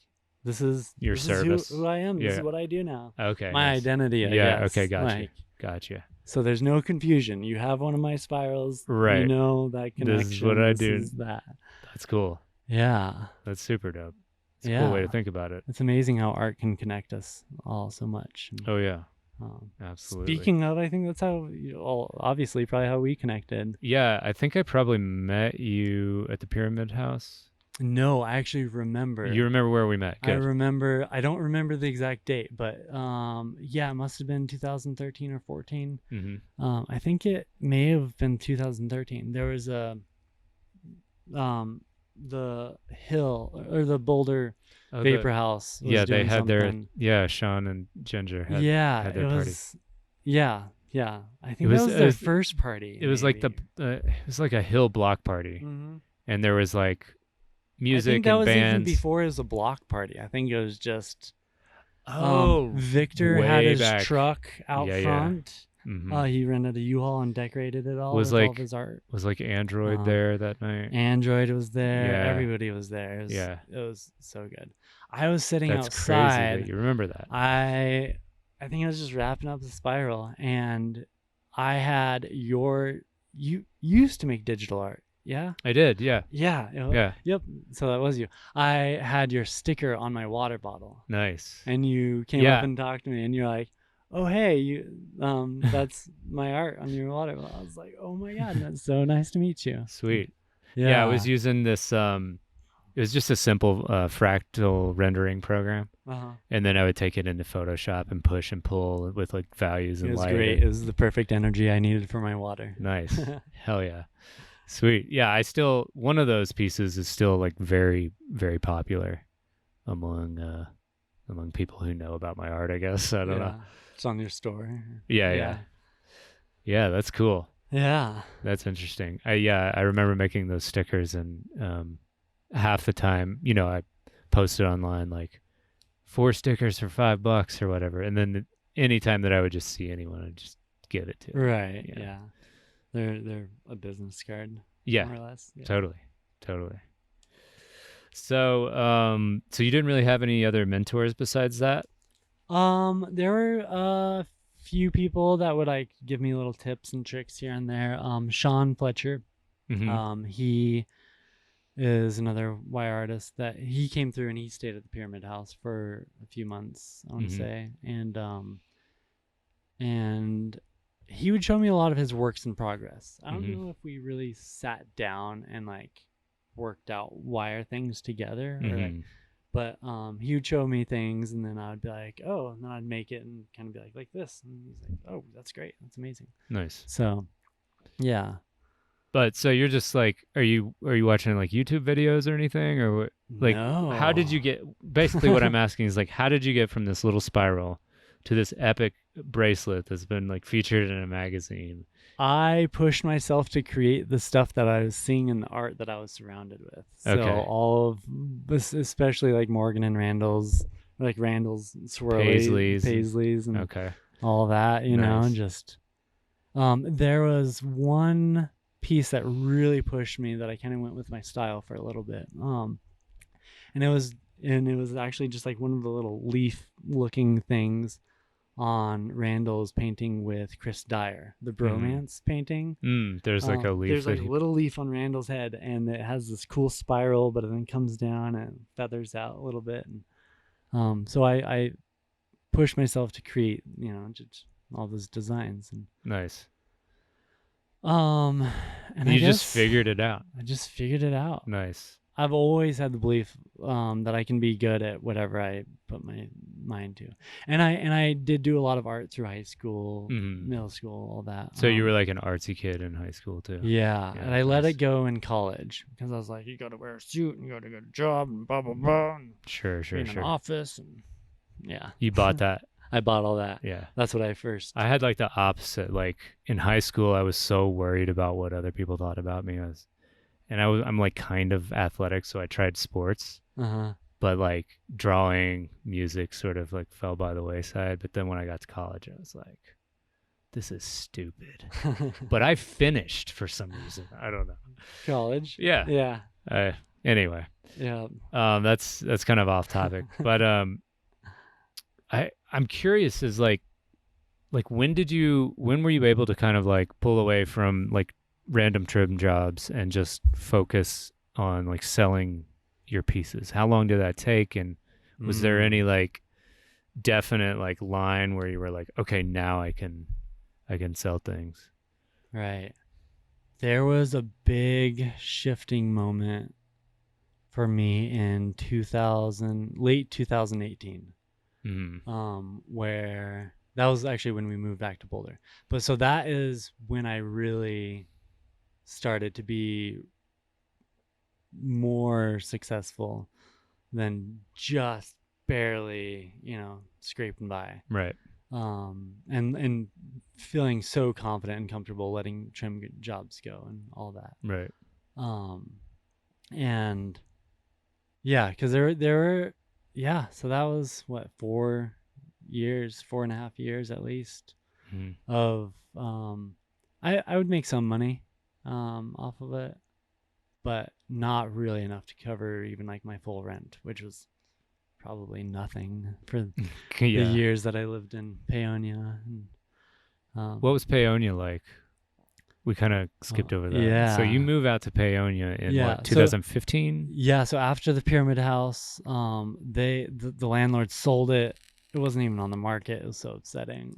this is your service. Is who I am. This is what I do now. Okay. My identity. I guess. Okay. Gotcha. Like, Gotcha. So there's no confusion. You have one of my spirals. Right. You know that connection. This is what I do. Is that. That's cool. Yeah. That's super dope. It's a cool way to think about it. It's amazing how art can connect us all so much. Oh yeah. Absolutely. Speaking of, I think that's how, obviously, probably how we connected. Yeah, I think I probably met you at the Pyramid House. No, I actually remember. You remember where we met? Good. I remember. I don't remember the exact date, but yeah, it must have been 2013 or 14. I think it may have been 2013. There was the hill or the Boulder Vapor House. Yeah, they had something. Sean and Ginger had their party. Yeah. I think that was their first party. It was like it was like a hill block party, and there was like music and bands. I think that was even before it was a block party. I think it was just Victor had his truck out front. He rented a U-Haul and decorated it all with all of his art. Was like Android there that night? Android was there. Yeah. Everybody was there. It was so good. I was sitting That's outside. Crazy that you remember that. I think I was just wrapping up the spiral, and I had you used to make digital art. Yeah, I did. Yeah. Yep. So that was you. I had your sticker on my water bottle. Nice. And you came up and talked to me, and you're like, "Oh, hey, that's my art on your water bottle." I was like, "Oh my God, that's so nice to meet you." Sweet. Yeah, I was using this. It was just a simple fractal rendering program, and then I would take it into Photoshop and push and pull with like values and light. It was great. It was the perfect energy I needed for my water. Nice. Hell yeah. Sweet. Yeah, one of those pieces is still like very, very popular among people who know about my art, I guess. I don't know. It's on your store. Yeah, that's cool. Yeah. That's interesting. I remember making those stickers, and half the time, I posted online like 4 stickers for $5 or whatever, and then anytime that I would just see anyone, I'd just give it to them. Right. Yeah. They're a business card. Yeah. More or less. Yeah. Totally. So, so you didn't really have any other mentors besides that? There were a few people that would like give me little tips and tricks here and there. Sean Fletcher. He is another wire artist that he came through, and he stayed at the Pyramid House for a few months, I want to say. And he would show me a lot of his works in progress. I don't know if we really sat down and like worked out wire things together, or but he would show me things, and then I would be like, oh, and then I'd make it and kind of be like this, and he's like, oh, that's great, that's amazing. Nice. So yeah, But so you're just like, are you watching like YouTube videos or anything, or what? Like, how did you No. get? Basically, what I'm asking is like, how did you get from this little spiral to this epic bracelet that's been like featured in a magazine? I pushed myself to create the stuff that I was seeing in the art that I was surrounded with. So Okay. all of, especially like Morgan and Randall's, like Randall's Paisleys. Paisleys, and Okay. all that, you know, Nice. just there was one piece that really pushed me that I kind of went with my style for a little bit. And it was actually just like one of the little leaf looking things on Randall's painting with Chris Dyer, the bromance painting. There's like a leaf There's like that a little leaf on Randall's head, and it has this cool spiral, but it then comes down and feathers out a little bit. And so I pushed myself to create, you know, just all those designs. And nice. um, and You I just guess figured it out. I just figured it out. Nice. I've always had the belief that I can be good at whatever I put my mind to, and I did do a lot of art through high school, middle school, all that. So you were like an artsy kid in high school too. Yeah, Yeah, and I let nice. it go in college because I was like, you got to wear a suit and you got to get a job and blah blah blah, and Sure, be in an office, and yeah, You bought that. I bought all that. Yeah. That's what I first. I had like the opposite. Like in high school, I was so worried about what other people thought about me. I'm like kind of athletic, so I tried sports, but like drawing, music sort of like fell by the wayside. But then when I got to college, I was like, this is stupid. But I finished for some reason. I don't know. College. Yeah. Yeah. Anyway, Yeah. that's kind of off topic, but I'm curious is like when were you able to kind of like pull away from like random trim jobs and just focus on like selling your pieces? How long did that take, and was there any like definite like line where you were like, okay, now I can sell things? Right. There was a big shifting moment for me in late 2018. Where that was actually when we moved back to Boulder. But so that is when I really started to be more successful than just barely, you know, scraping by. Right. And feeling so confident and comfortable letting trim jobs go and all that. Right. And yeah, because there were, yeah, so that was what, 4.5 years at least of I would make some money off of it, but not really enough to cover even like my full rent, which was probably nothing for the years that I lived in Paonia. And, what was Paonia like? We kind of skipped over that. Yeah. So you move out to Paonia in what, 2015? Yeah. So after the Pyramid House, the landlord sold it. It wasn't even on the market. It was so upsetting.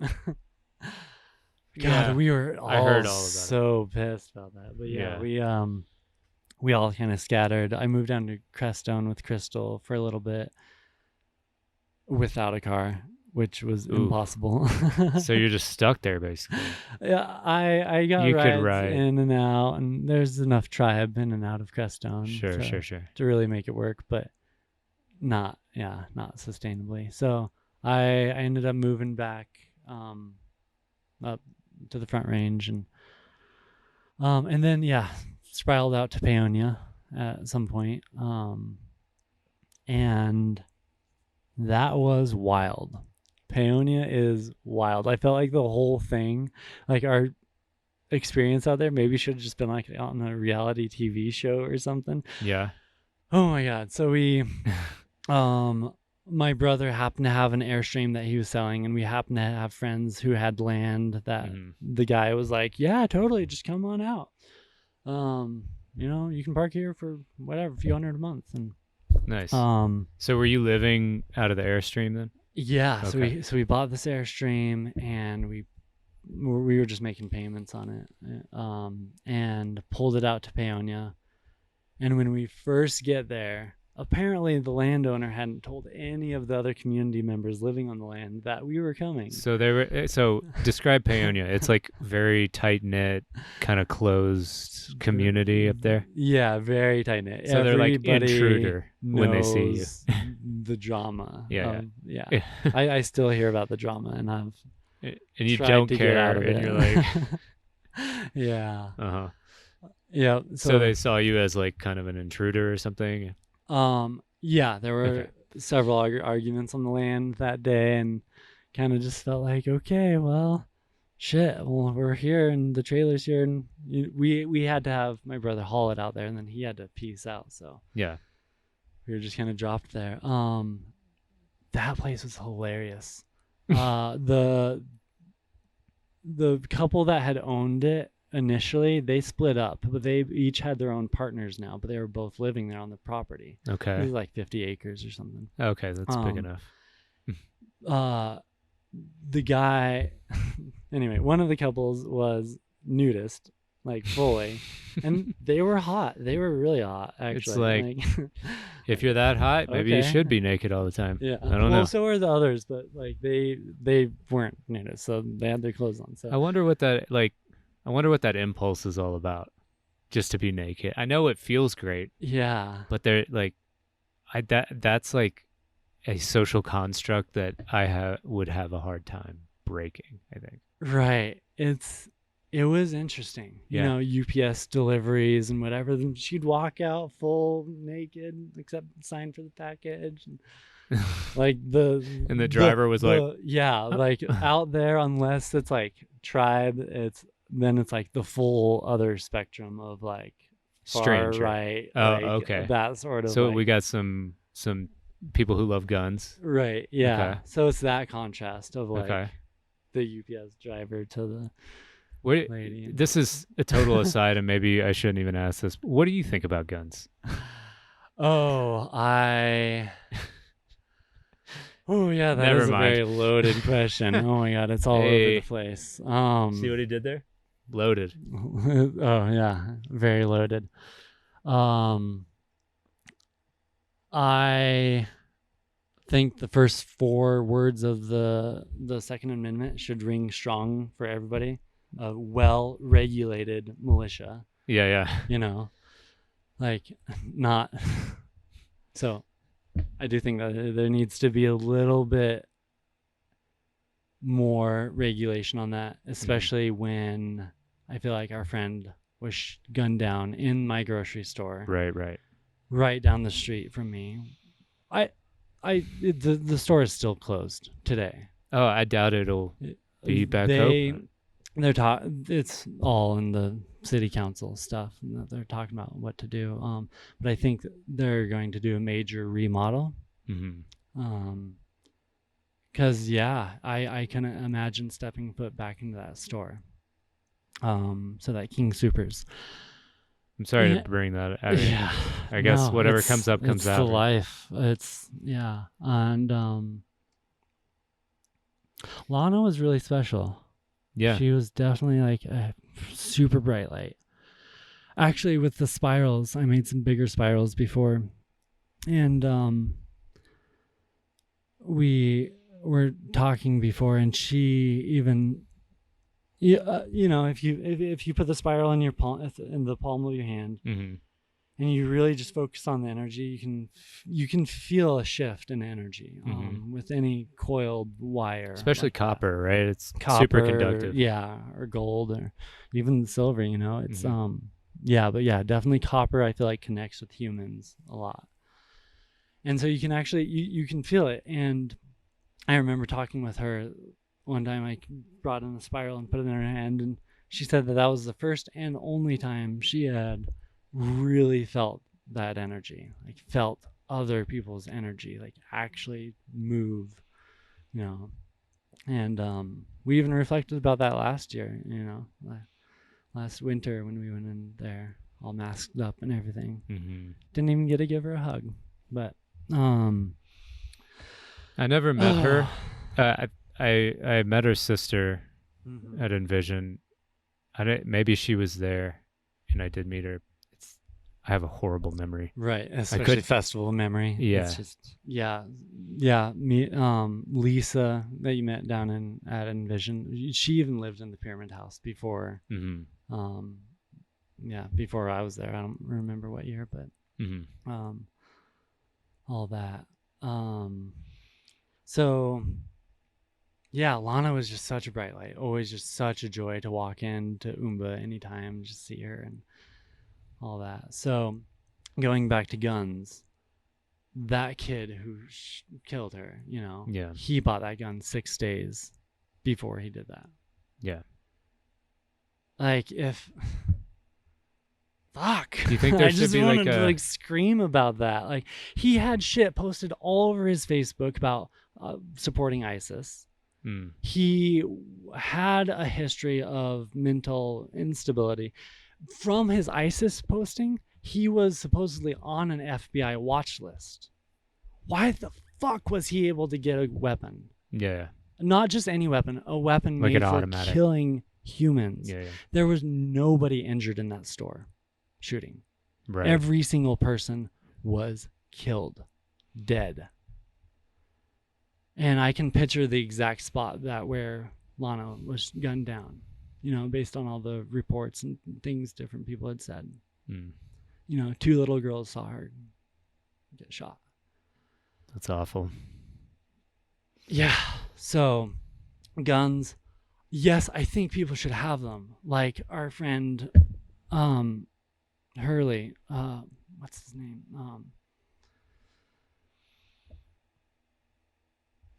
God, we were all, I heard all about so pissed about that. But yeah, we all kind of scattered. I moved down to Crestone with Crystal for a little bit without a car, which was impossible. So you're just stuck there basically. Yeah, I got rides in and out, and there's enough tribe in and out of Crestone to really make it work, but not sustainably. So I ended up moving back up to the Front Range, and then spiraled out to Paonia at some point, and that was wild. Paonia is wild. I felt like the whole thing, like our experience out there, maybe should have just been like on a reality TV show or something. Yeah. Oh my God. So we, my brother happened to have an Airstream that he was selling, and we happened to have friends who had land that the guy was like, yeah, totally, just come on out. You know, you can park here for whatever, a few $100 a month. And nice. So were you living out of the Airstream then? Yeah. Okay. So we bought this Airstream, and we were just making payments on it, and pulled it out to Paonia. And when we first get there, apparently the landowner hadn't told any of the other community members living on the land that we were coming. So describe Paonia. It's like very tight knit, kind of closed community up there. Yeah, very tight knit. So they're like Everybody intruder when they see you. knows the drama. Yeah, yeah. I still hear about the drama, and I've and you tried don't to care, get out of and it. you're like, yeah. uh-huh. Yeah. So they saw you as like kind of an intruder or something. Yeah, there were several arguments on the land that day, and kind of just felt like, okay, well, shit. Well, we're here, and the trailer's here, and we had to have my brother haul it out there, and then he had to peace out. So yeah, we were just kind of dropped there. That place was hilarious. The couple that had owned it initially, they split up, but they each had their own partners now, but they were both living there on the property. It okay, was like 50 acres or something. okay, that's big enough. The guy anyway, one of the couples was nudist, like fully, and they were hot. They were really hot, actually. It's like if you're that hot, maybe you Okay. should be naked all the time. Yeah, I don't know. So were the others, but like they weren't nudist, so they had their clothes on. So I wonder what that impulse is all about, just to be naked. I know it feels great, yeah, but they're like, that's like a social construct that I would have a hard time breaking, I think. right. It was interesting, Yeah. UPS deliveries and whatever. Then she'd walk out full naked, except sign for the package. And like And the driver was like, yeah, like out there, unless it's like tribe, it's like the full other spectrum of like far stranger. right. Oh, like, okay. That sort of. So like, we got some people who love guns. right. Yeah. Okay. So it's that contrast of like Okay. the UPS driver to the What? lady. This is a total aside, and maybe I shouldn't even ask this. What do you think about guns? Oh, Oh yeah, that Never is mind. a very loaded question. Oh my god, it's all over Hey. the place. See what he did there? Loaded. Oh yeah, very loaded. I think the first 4 words of the Second Amendment should ring strong for everybody. A well-regulated militia. Yeah. Like not. So, I do think that there needs to be a little bit more regulation on that, especially when I feel like our friend was gunned down in my grocery store, right down the street from me. The store is still closed today. Oh, I doubt it'll be back open. It's all in the city council stuff that they're talking about what to do. But I think they're going to do a major remodel. Mm-hmm. Because I can imagine stepping foot back into that store. So that King Supers. I'm sorry to bring that out. Yeah, I guess whatever comes up comes it's out. the life. And Lana was really special. Yeah. She was definitely like a super bright light. Actually, with the spirals, I made some bigger spirals before, and we were talking before, and she even, if you put the spiral in your palm, in the palm of your hand, Mm-hmm. and you really just focus on the energy, you can feel a shift in energy with any coiled wire, Especially like that. copper, right? It's Copper, super conductive. yeah, or gold, or even silver. It's definitely copper. I feel like connects with humans a lot, and so you can actually you can feel it. And I remember talking with her one time. I brought in the spiral and put it in her hand, and she said that was the first and only time she had really felt that energy, like felt other people's energy, like actually move, and we even reflected about that last year, last winter when we went in there all masked up and everything. Mm-hmm. Didn't even get to give her a hug, but I never met her. I met her sister mhm. at Envision. Maybe she was there, and I did meet her. I have a horrible memory. Right, especially festival memory. Yeah. It's just yeah. Me, Lisa that you met down at Envision, she even lived in the Pyramid House before. Mm-hmm. Before I was there. I don't remember what year, but all that. So yeah, Lana was just such a bright light. Always just such a joy to walk in to Umba anytime, just see her and all that. So going back to guns, that kid who killed her, Yeah. he bought that gun 6 days before he did that. Yeah. Like, if fuck, Do you think there I should just be wanted like to a like scream about that. Like, he had shit posted all over his Facebook about supporting ISIS. He had a history of mental instability. From his ISIS posting, he was supposedly on an FBI watch list. Why the fuck was he able to get a weapon? Yeah. Not just any weapon, a weapon Like made an for automatic. killing humans. Yeah. There was nobody injured in that store shooting. Right. Every single person was killed, dead. And I can picture the exact spot where Lana was gunned down, based on all the reports and things different people had said. 2 little girls saw her get shot. That's awful. Yeah. So, guns. Yes, I think people should have them. Like our friend Hurley. What's his name?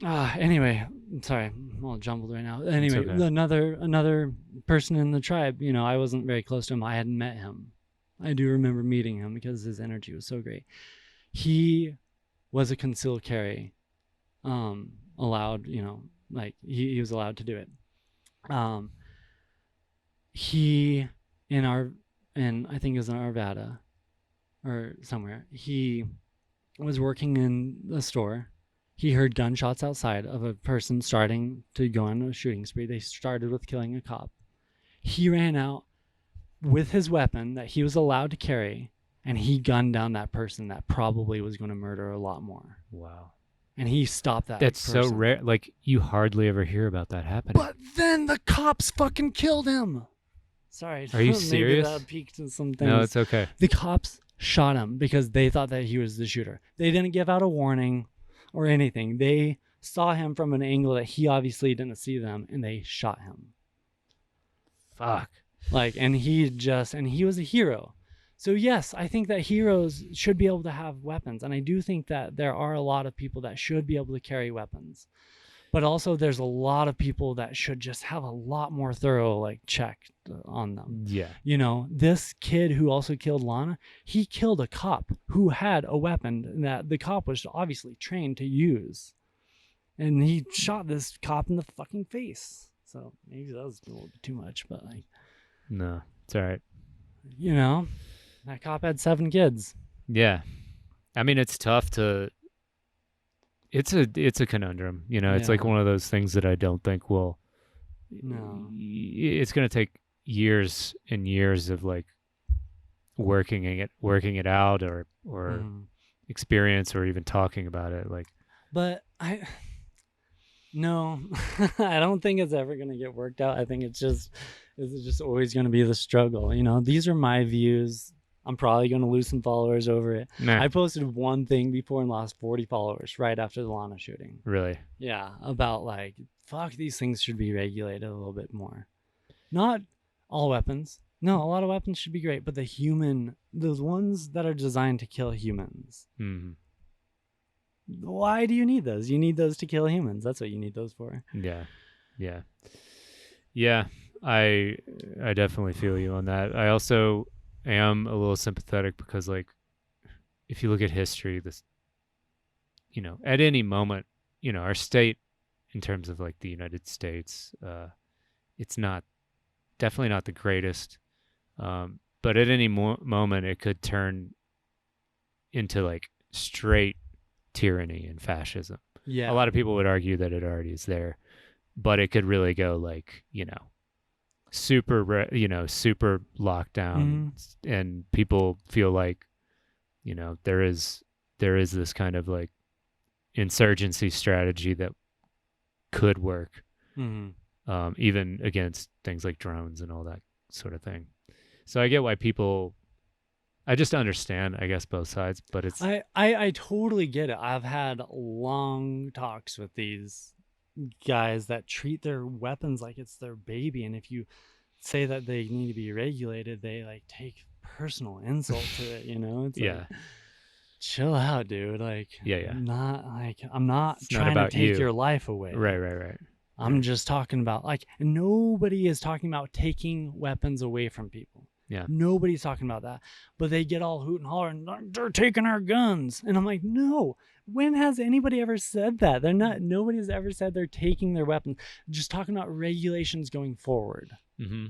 Anyway, I'm sorry, I'm all jumbled right now. Anyway, okay. another person in the tribe, I wasn't very close to him. I hadn't met him. I do remember meeting him because his energy was so great. He was a concealed carry, allowed, like he was allowed to do it. He I think it was in Arvada or somewhere. He was working in the store. He heard gunshots outside of a person starting to go on a shooting spree. They started with killing a cop. He ran out with his weapon that he was allowed to carry, and he gunned down that person that probably was going to murder a lot more. Wow. And he stopped that That's person. so rare. Like, you hardly ever hear about that happening. But then the cops fucking killed him. Sorry. Are you maybe serious? That peaked in some things. No, it's okay. The cops shot him because they thought that he was the shooter. They didn't give out a warning or anything. They saw him from an angle that he obviously didn't see them, and they shot him. Fuck. And he was a hero. So yes, I think that heroes should be able to have weapons, and I do think that there are a lot of people that should be able to carry weapons. But also there's a lot of people that should just have a lot more thorough check on them. Yeah. This kid who also killed Lana, he killed a cop who had a weapon that the cop was obviously trained to use. And he shot this cop in the fucking face. So maybe that was a little bit too much, but No, it's all right. That cop had 7 kids. Yeah. I mean, it's tough to... It's a conundrum, It's like one of those things that I don't think will... No. It's going to take years and years of working it out or experience or even talking about it. But no, I don't think it's ever going to get worked out. I think it's just always going to be the struggle. These are my views. I'm probably going to lose some followers over it. Nah. I posted one thing before and lost 40 followers right after the Lana shooting. Really? Yeah, about fuck, these things should be regulated a little bit more. Not all weapons. No, a lot of weapons should be great, but those ones that are designed to kill humans. Mm-hmm. Why do you need those? You need those to kill humans. That's what you need those for. Yeah. I definitely feel you on that. I also am a little sympathetic because if you look at history, this at any moment, our state in terms of the United States, it's definitely not the greatest, but at any moment it could turn into straight tyranny and fascism. Yeah. A lot of people would argue that it already is there, but it could really go super super lockdown, and people feel like there is this kind of like insurgency strategy that could work, even against things like drones and all that sort of thing. So I get why people. I just understand, I guess, both sides, but it's. I totally get it. I've had long talks with these guys that treat their weapons like it's their baby, and if you say that they need to be regulated, they like take personal insult to it. It's yeah. like, chill out, dude. Like, Yeah. I'm not It's trying not to take you. your life away. Right. I'm just talking about like nobody is talking about taking weapons away from people. Yeah. Nobody's talking about that. But they get all hoot and holler and they're taking our guns. And I'm like, no. When has anybody ever said that? Nobody's ever said they're taking their weapons. Just talking about regulations going forward. Mm-hmm.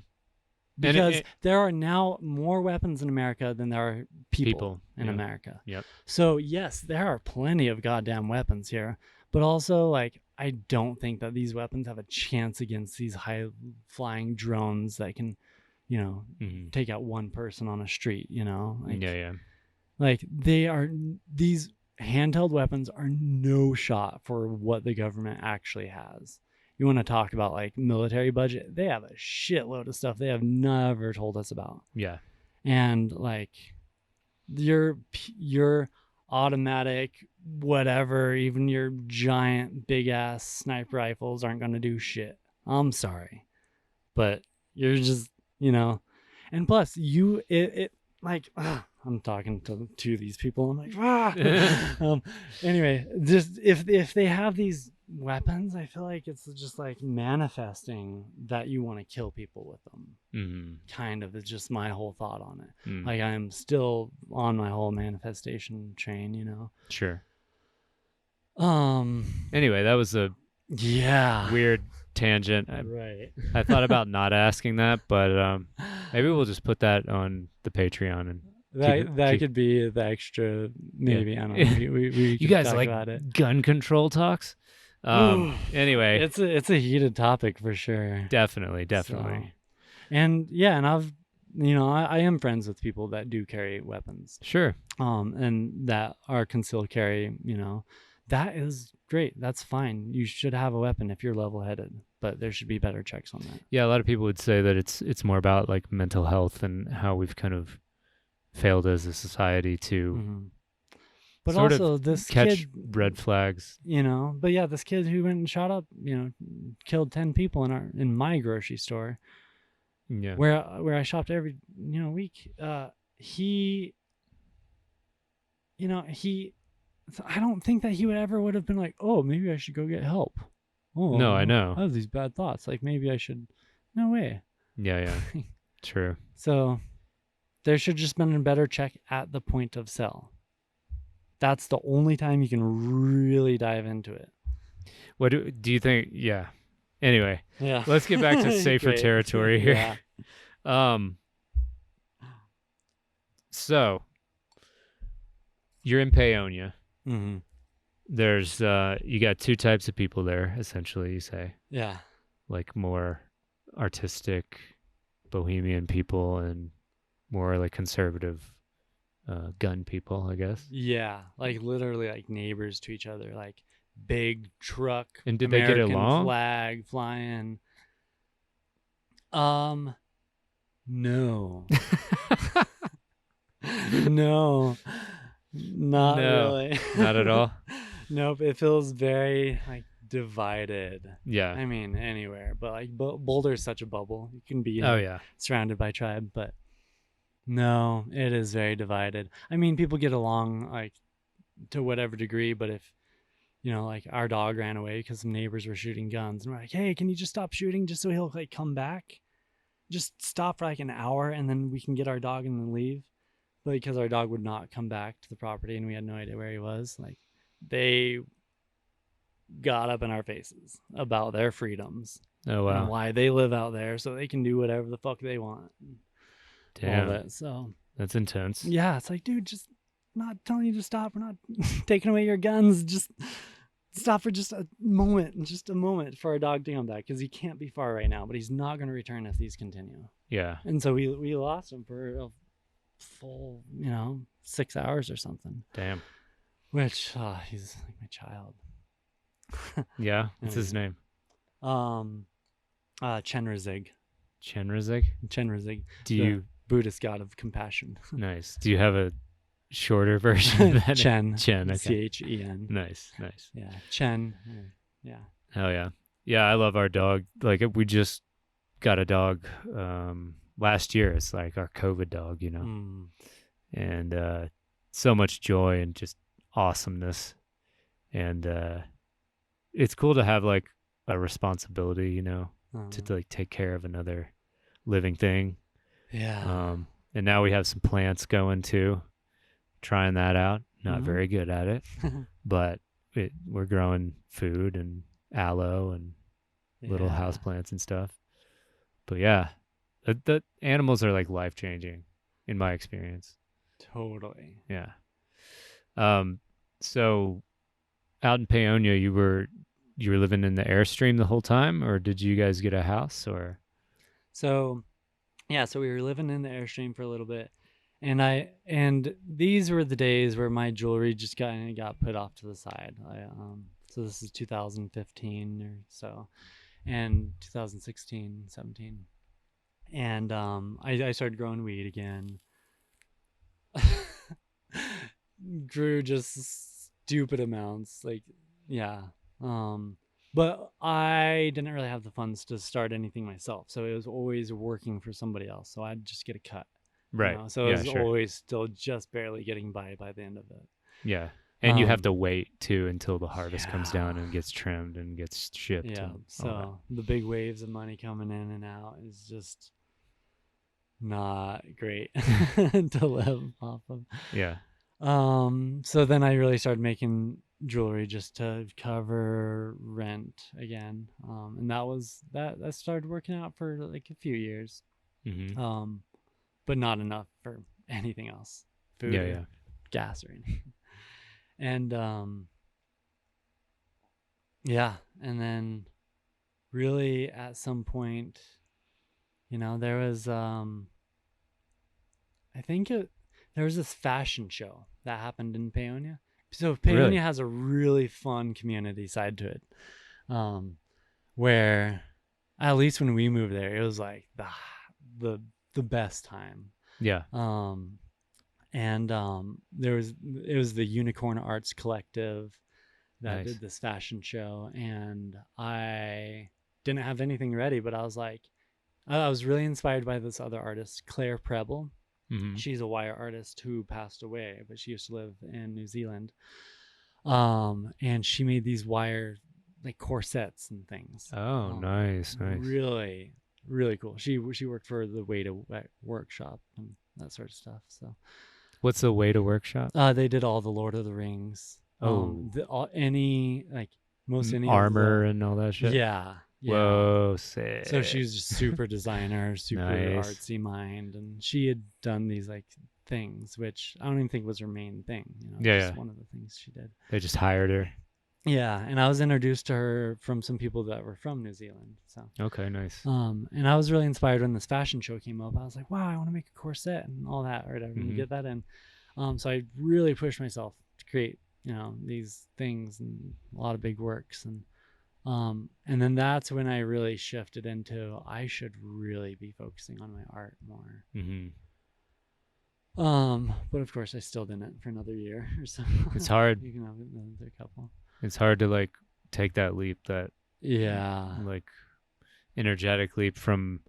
Because there are now more weapons in America than there are people in America. Yep. So yes, there are plenty of goddamn weapons here. But also, like, I don't think that these weapons have a chance against these high flying drones that can take out one person on a street, like, like these handheld weapons are no shot for what the government actually has. You want to talk about like military budget, they have a shitload of stuff they have never told us about. Yeah. And like your automatic whatever, even your giant big ass sniper rifles aren't going to do shit. I'm sorry, but you're just and plus I'm talking to these people. I'm like, anyway, just if they have these weapons, I feel like it's just like manifesting that you want to kill people with them. Kind of is just my whole thought on it. Like I'm still on my whole manifestation train, Sure. Anyway, that was a weird tangent. Right. I thought about not asking that, but maybe we'll just put that on the the and that could be the extra. Maybe I don't know. We you guys like about it. Gun control talks. Anyway, it's a heated topic for sure. Definitely. So, and I've I am friends with people that do carry weapons. Sure. And that are concealed carry. That is great. That's fine. You should have a weapon if you're level-headed, but there should be better checks on that. Yeah, a lot of people would say that it's more about like mental health and how we've kind of failed as a society to but sort also of this catch kid, red flags. But yeah, this kid who went and shot up, killed 10 people in my grocery store. Yeah. Where I shopped every week. He I don't think that he would have been like, oh, maybe I should go get help. Oh, no, I know. I have these bad thoughts. Like maybe I should. No way. Yeah. True. So there should just been a better check at the point of sale. That's the only time you can really dive into it. What do you think? Yeah. Anyway. Yeah. Let's get back to safer territory here. Yeah. So you're in Paonia. Mm-hmm. There's you got two types of people there, essentially, you say. Yeah. Like more artistic bohemian people and more like conservative gun people, I guess. Yeah, like literally like neighbors to each other, like big truck. And did American they get along? Flag flying. No. No. Not really. Not at all. Nope. It feels very like divided. Yeah. I mean, anywhere, but like Boulder is such a bubble. You can be surrounded by tribe, but no, it is very divided. I mean, people get along like to whatever degree, but if like our dog ran away because some neighbors were shooting guns, and we're like, hey, can you just stop shooting just so he'll like come back? Just stop for like an hour, and then we can get our dog and then leave. But because our dog would not come back to the property, and we had no idea where he was, like they got up in our faces about their freedoms. Oh wow. And why they live out there so they can do whatever the fuck they want. Damn. All that, so that's intense. Yeah, it's like, dude, just not telling you to stop. We're not taking away your guns. Just stop for just a moment for our dog to come back, because he can't be far right now, but he's not going to return if these continue. Yeah. And so we lost him for a full 6 hours or something, Damn. which he's like my child. Yeah. What's his name? Chenrezig. Chenrezig. Do you Buddhist god of compassion? Nice. Do you have a shorter version of that? Chen. Okay. Chen. Nice. Yeah. Chen. Yeah. Hell yeah. Yeah, I love our dog. Like, we just got a dog last year. It's like our COVID dog, and so much joy and just awesomeness. And it's cool to have like a responsibility, to like take care of another living thing. Yeah. And now we have some plants going too, trying that out. Not very good at it, but we're growing food and aloe and little house plants and stuff. But yeah, the animals are like life-changing in my experience. Totally. Yeah. So out in Paonia, you were living in the Airstream the whole time, or did you guys get a house, or? So we were living in the Airstream for a little bit, and these were the days where my jewelry just got put off to the side. So this is 2015 or so, and 2016, 17, and I started growing weed again. Grew just stupid amounts, but I didn't really have the funds to start anything myself, so it was always working for somebody else, so I'd just get a cut, Right. so it was always still just barely getting by the end of it. Yeah. And you have to wait too until the harvest comes down and gets trimmed and gets shipped. Yeah. So the big waves of money coming in and out is just not great to live off of. Yeah. So then I really started making jewelry just to cover rent again. And that started working out for like a few years. Mm-hmm. But not enough for anything else. Food or gas or anything. And and then really at some point, there was there was this fashion show that happened in Paonia. So Paonia has a really fun community side to it, where at least when we moved there, it was like the best time. Yeah. And it was the Unicorn Arts Collective that did this fashion show, and I didn't have anything ready, but I was like, I was really inspired by this other artist, Claire Preble. Mm-hmm. She's a wire artist who passed away, but she used to live in New Zealand. And she made these wire like corsets and things. Oh, nice. Really, really cool. She worked for the Way to Workshop and that sort of stuff. So, what's the Way to Workshop? They did all the Lord of the Rings. Any armor and all that shit. Yeah. Whoa, sick. So she was just super designer, super artsy mind, and she had done these like things, which I don't even think was her main thing. Just one of the things she did. They just hired her. Yeah, and I was introduced to her from some people that were from New Zealand. So okay, nice. And I was really inspired when this fashion show came up. I was like, wow, I want to make a corset and all that, or whatever, and get that in. So I really pushed myself to create, these things and a lot of big works, and then that's when I really shifted into I should really be focusing on my art more. Mm-hmm. But of course I still didn't for another year or so. It's hard. You can have another couple. It's hard to like take that leap, that like energetic leap from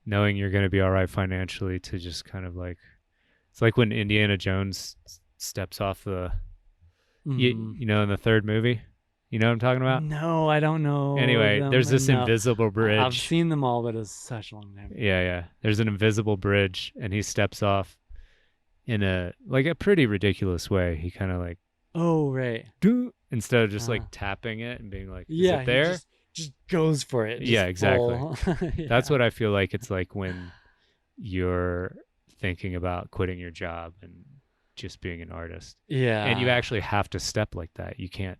knowing you're going to be all right financially to just kind of like, it's like when Indiana Jones steps off the, in the third movie. You know what I'm talking about? No, I don't know. Anyway, there's this invisible bridge. I've seen them all, but it's such a long time ago. Yeah. There's an invisible bridge, and he steps off in a pretty ridiculous way. He kind of like, instead of just like tapping it and being like, is it there? Just goes for it. Yeah, exactly. That's what I feel like it's like when you're thinking about quitting your job and just being an artist. Yeah. And you actually have to step like that. You can't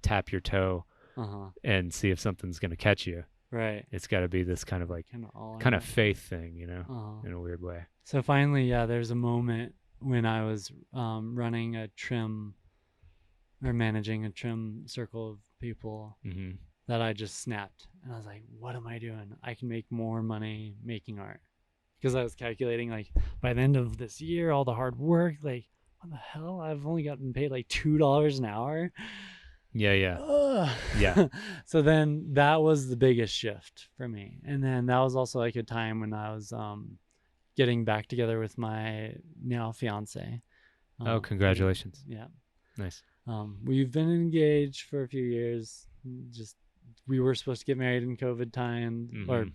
tap your toe Uh-huh. and see if something's going to catch you. Right. It's got to be this kind of like all kind in of faith thing, Uh-huh. in a weird way. So finally, yeah, there's a moment when I was running a trim or managing a trim circle of people Mm-hmm. that I just snapped. And I was like, what am I doing? I can make more money making art. Because I was calculating, like, by the end of this year, all the hard work, like, what the hell? I've only gotten paid like $2 an hour. Yeah. Ugh. Yeah. So then that was the biggest shift for me. And then that was also like a time when I was getting back together with my now fiance. Oh, congratulations. Yeah. Nice. We've been engaged for a few years. We were supposed to get married in COVID time, or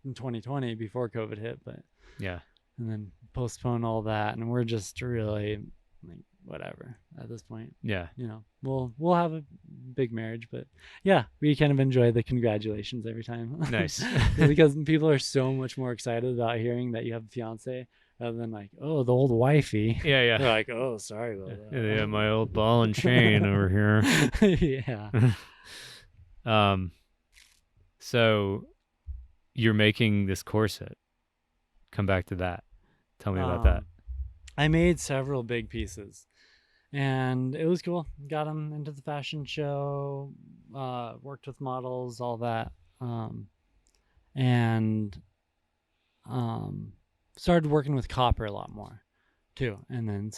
in 2020 before COVID hit, but yeah, and then postpone all that, and we're just really like whatever at this point. Yeah. We'll have a big marriage, but yeah, we kind of enjoy the congratulations every time. Nice. Because people are so much more excited about hearing that you have a fiance rather than like, oh, the old wifey. Yeah. They're like, oh, sorry about that. Yeah, my old ball and chain over here. Yeah. So you're making this corset. Come back to that. Tell me about that. I made several big pieces, and it was cool. Got them into the fashion show, worked with models, all that, and started working with copper a lot more too. And then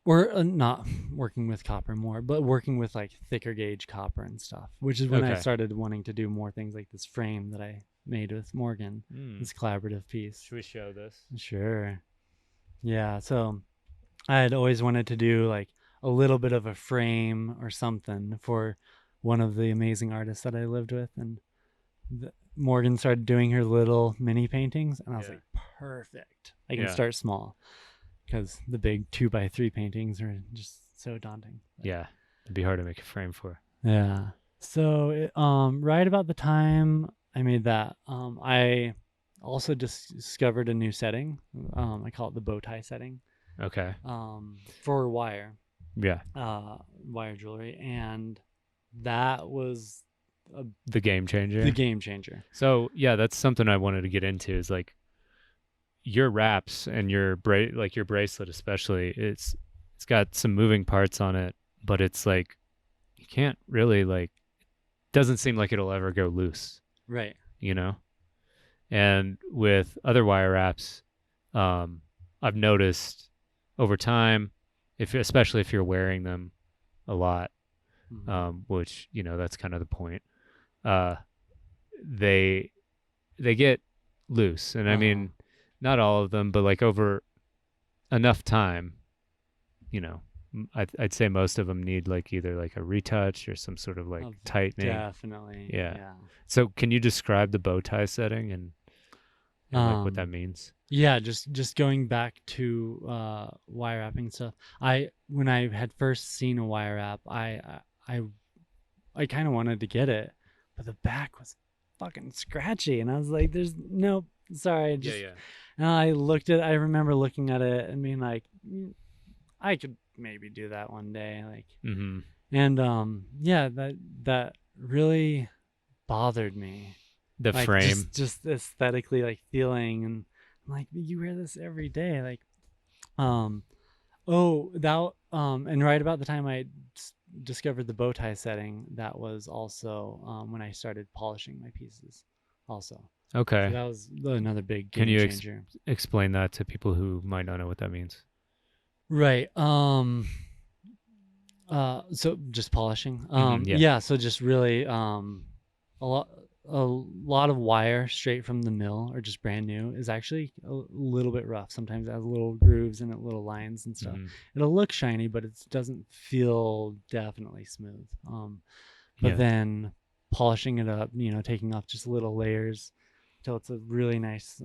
we're not working with copper more, but working with like thicker gauge copper and stuff, which is when I started wanting to do more things like this frame that I made with Morgan, this collaborative piece. Should we show this? Sure. Yeah. So I had always wanted to do like a little bit of a frame or something for one of the amazing artists that I lived with. And Morgan started doing her little mini paintings, and I was like, perfect. I can start small. Because the big 2x3 paintings are just so daunting. Yeah, it'd be hard to make a frame for. Yeah. So right about the time I made that, I also discovered a new setting. I call it the bow tie setting. Okay. For wire. Yeah. Wire jewelry, and that was the game changer. The game changer. So yeah, that's something I wanted to get into. Is like, your wraps and your bracelet especially, it's got some moving parts on it, but it's like you can't really doesn't seem like it'll ever go loose, right? And with other wire wraps, I've noticed over time, especially if you're wearing them a lot, which that's kind of the point, they get loose. And I mean, not all of them, but like over enough time, I'd say most of them need like either like a retouch or some sort of like tightening. Definitely. Yeah. So can you describe the bow tie setting and like what that means? Yeah, just going back to wire wrapping stuff. When I had first seen a wire wrap, I kind of wanted to get it, but the back was fucking scratchy, and I was like, "There's no, sorry." And I remember looking at it and being like, I could maybe do that one day, and that really bothered me. The frame, just aesthetically, like feeling, and I'm like, you wear this every day, and right about the time I discovered the bow tie setting, that was also when I started polishing my pieces, also. Okay. So that was another big game changer. Can you explain that to people who might not know what that means? Right. So just polishing. So just really a lot of wire straight from the mill or just brand new is actually a little bit rough. Sometimes it has little grooves and little lines and stuff. It'll look shiny, but it doesn't feel definitely smooth. But then polishing it up, taking off just little layers till it's a really nice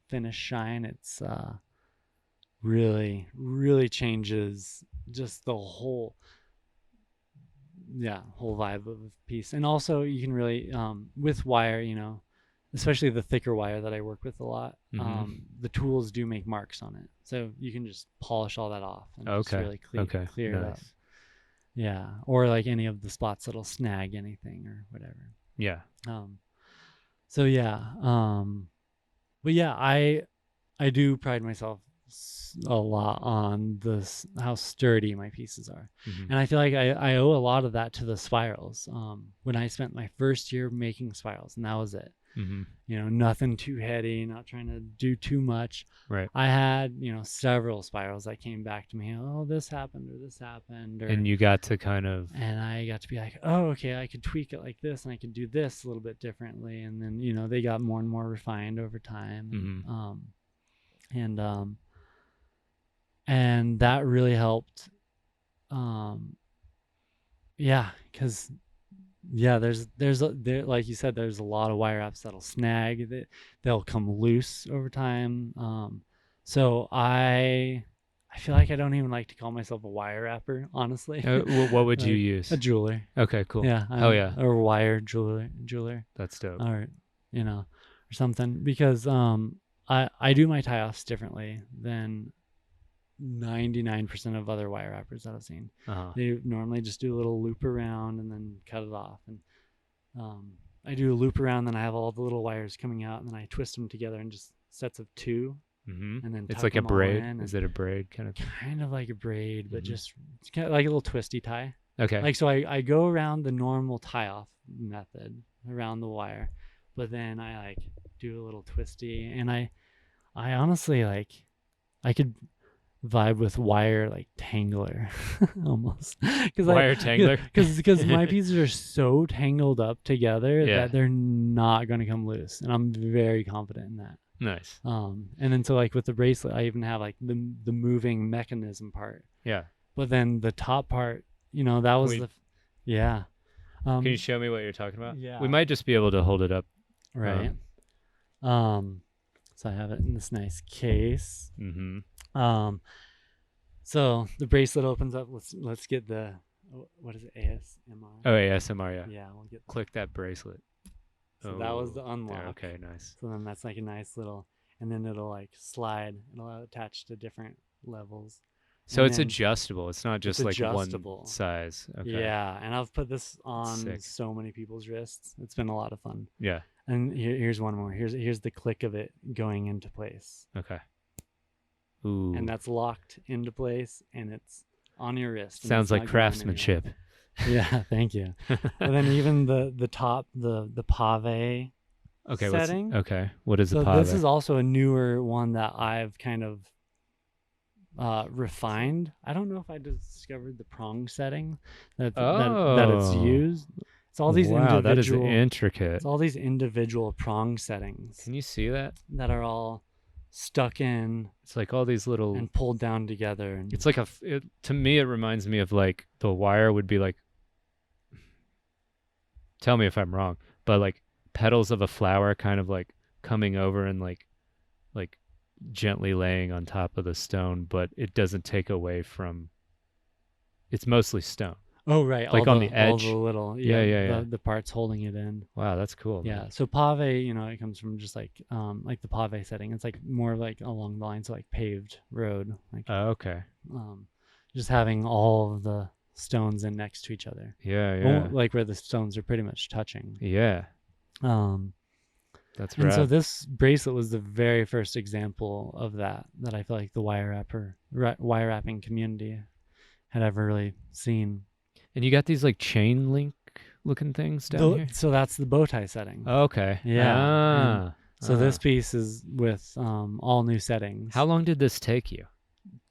finish shine. It's really, really changes just the whole vibe of a piece. And also you can really with wire, especially the thicker wire that I work with a lot, Mhm. the tools do make marks on it. So you can just polish all that off and just Okay. really Okay. clear it up. Nice. Yeah. Or like any of the spots that'll snag anything or whatever. Yeah. So yeah. But yeah, I do pride myself a lot on this, how sturdy my pieces are. Mhm. And I feel like I owe a lot of that to the spirals. When I spent my first year making spirals, and that was it. Mhm. You know, nothing too heady, not trying to do too much. Right. I had, you know, several spirals that came back to me. Oh, this happened or this happened. Or, And you got to kind of and I got to be like, oh, okay, I could tweak it like this and I could do this a little bit differently. And then, you know, they got more and more refined over time. Mhm. And that really helped. Yeah, because there, like you said, there's a lot of wire wraps that'll snag, that they'll come loose over time. So I feel like I don't even like to call myself a wire wrapper, honestly. What would you Like, use? a jeweler. Okay, cool. Yeah. Hell yeah. Or wire jeweler. That's dope. Or, you know, or something, because I do my tie-offs differently than 99% of other wire wrappers that I've seen. They normally just do a little loop around and then cut it off. And I do a loop around, then I have all the little wires coming out, and then I twist them together in just sets of 2. Mm-hmm. And then It's tuck like a them all braid. in, Is it a braid kind of thing? kind of like a braid, but Mhm. just it's kind of like a little twisty tie. Okay. Like, so I go around the normal tie-off method around the wire, but then I like do a little twisty, and I honestly, like, I could vibe with wire like tangler almost, because Wire tangler? because my pieces are so tangled up together Yeah. that they're not going to come loose, and I'm very confident in that. Nice. And then so like with the bracelet, I even have like the moving mechanism part, Yeah. but then the top part, you know, that was yeah. Can you show me what you're talking about? Yeah. We might just be able to hold it up. Right. So I have it in this nice case. Mm-hmm. So the bracelet opens up. Let's get the, what is it, ASMR? Oh, ASMR, yeah. Yeah, we'll get. Click that bracelet. So that was the unlock. There, okay, nice. So then that's like a nice little, and then it'll like slide. It'll attach to different levels. So And it's then adjustable. It's not just like adjustable. one size. Okay. Yeah, and I've put this on Sick. so many people's wrists. It's been a lot of fun. Yeah. And here's one more. Here's the click of it going into place. Okay. Ooh. And that's locked into place, and it's on your wrist. and Sounds it's like not going craftsmanship. anywhere. Yeah, thank you. And then even the top, the pave Okay. setting. Okay. What is So a pave? this is also a newer one that I've kind of refined. I don't know if I discovered the prong setting that it's used. It's all these wow, that is individual. intricate. It's all these individual prong settings Can you see that? that are all stuck in It's like all these little. and pulled down together. And It's like to me, it reminds me of like the wire would be like. Tell me if I'm wrong, but like petals of a flower, kind of like coming over and like gently laying on top of the stone, but it doesn't take away from. It's mostly stone. oh right, like all on the edge. all the little Yeah. the parts holding it in. Wow, that's cool. Yeah, man. so pave, you know, it comes from just like the pave setting. It's like more like along the lines of like paved road, like Oh, okay. just having all of the stones in next to each other. Yeah. Like where the stones are pretty much touching. Yeah. That's right. And so this bracelet was the very first example of that I feel like the wire wrapping community had ever really seen. And you got these like chain link looking things down here? So that's the bow tie setting. Oh, okay. Yeah. Ah. So this piece is with all new settings. How long did this take you?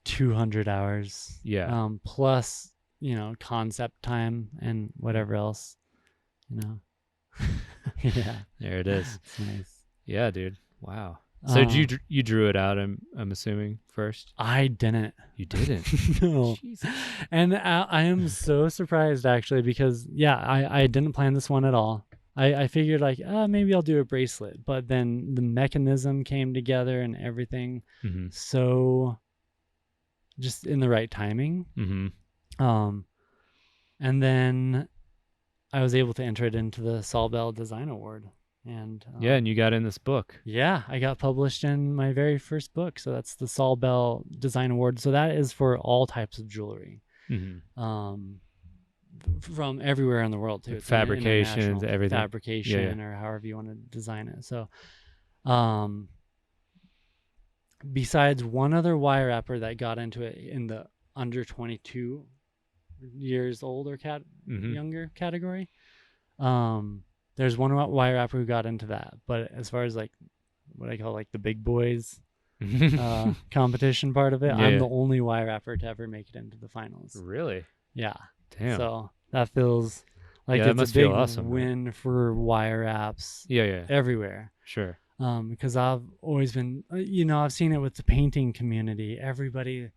200 hours. Yeah. Plus, you know, concept time and whatever else, you know. Yeah. There it is. It's nice. Yeah, dude. Wow. So you drew it out, I'm assuming, first? I didn't. You didn't? No. Jesus. And I am so surprised, actually, because, yeah, I didn't plan this one at all. I figured, like, maybe I'll do a bracelet. But then the mechanism came together and everything. Mm-hmm. So just in the right timing. Mm-hmm. And then I was able to enter it into the Saul Bell Design Award. And Yeah, and you got in this book. yeah, I got published in my very first book. So that's the Saul Bell Design Award. So that is for all types of jewelry, from everywhere in the world too. It's an Fabrications, international everything. fabrication, or however you want to design it. So, um, besides one other wire wrapper that got into it in the under 22 years old or younger category, there's one wire wrapper who got into that. But as far as like what I call like the big boys competition part of it, I'm the only wire wrapper to ever make it into the finals. Really? Yeah. Damn. So that feels like that it's must a big feel awesome, win for wire wraps Yeah. everywhere. Sure. Because I've always been, I've seen it with the painting community. Everybody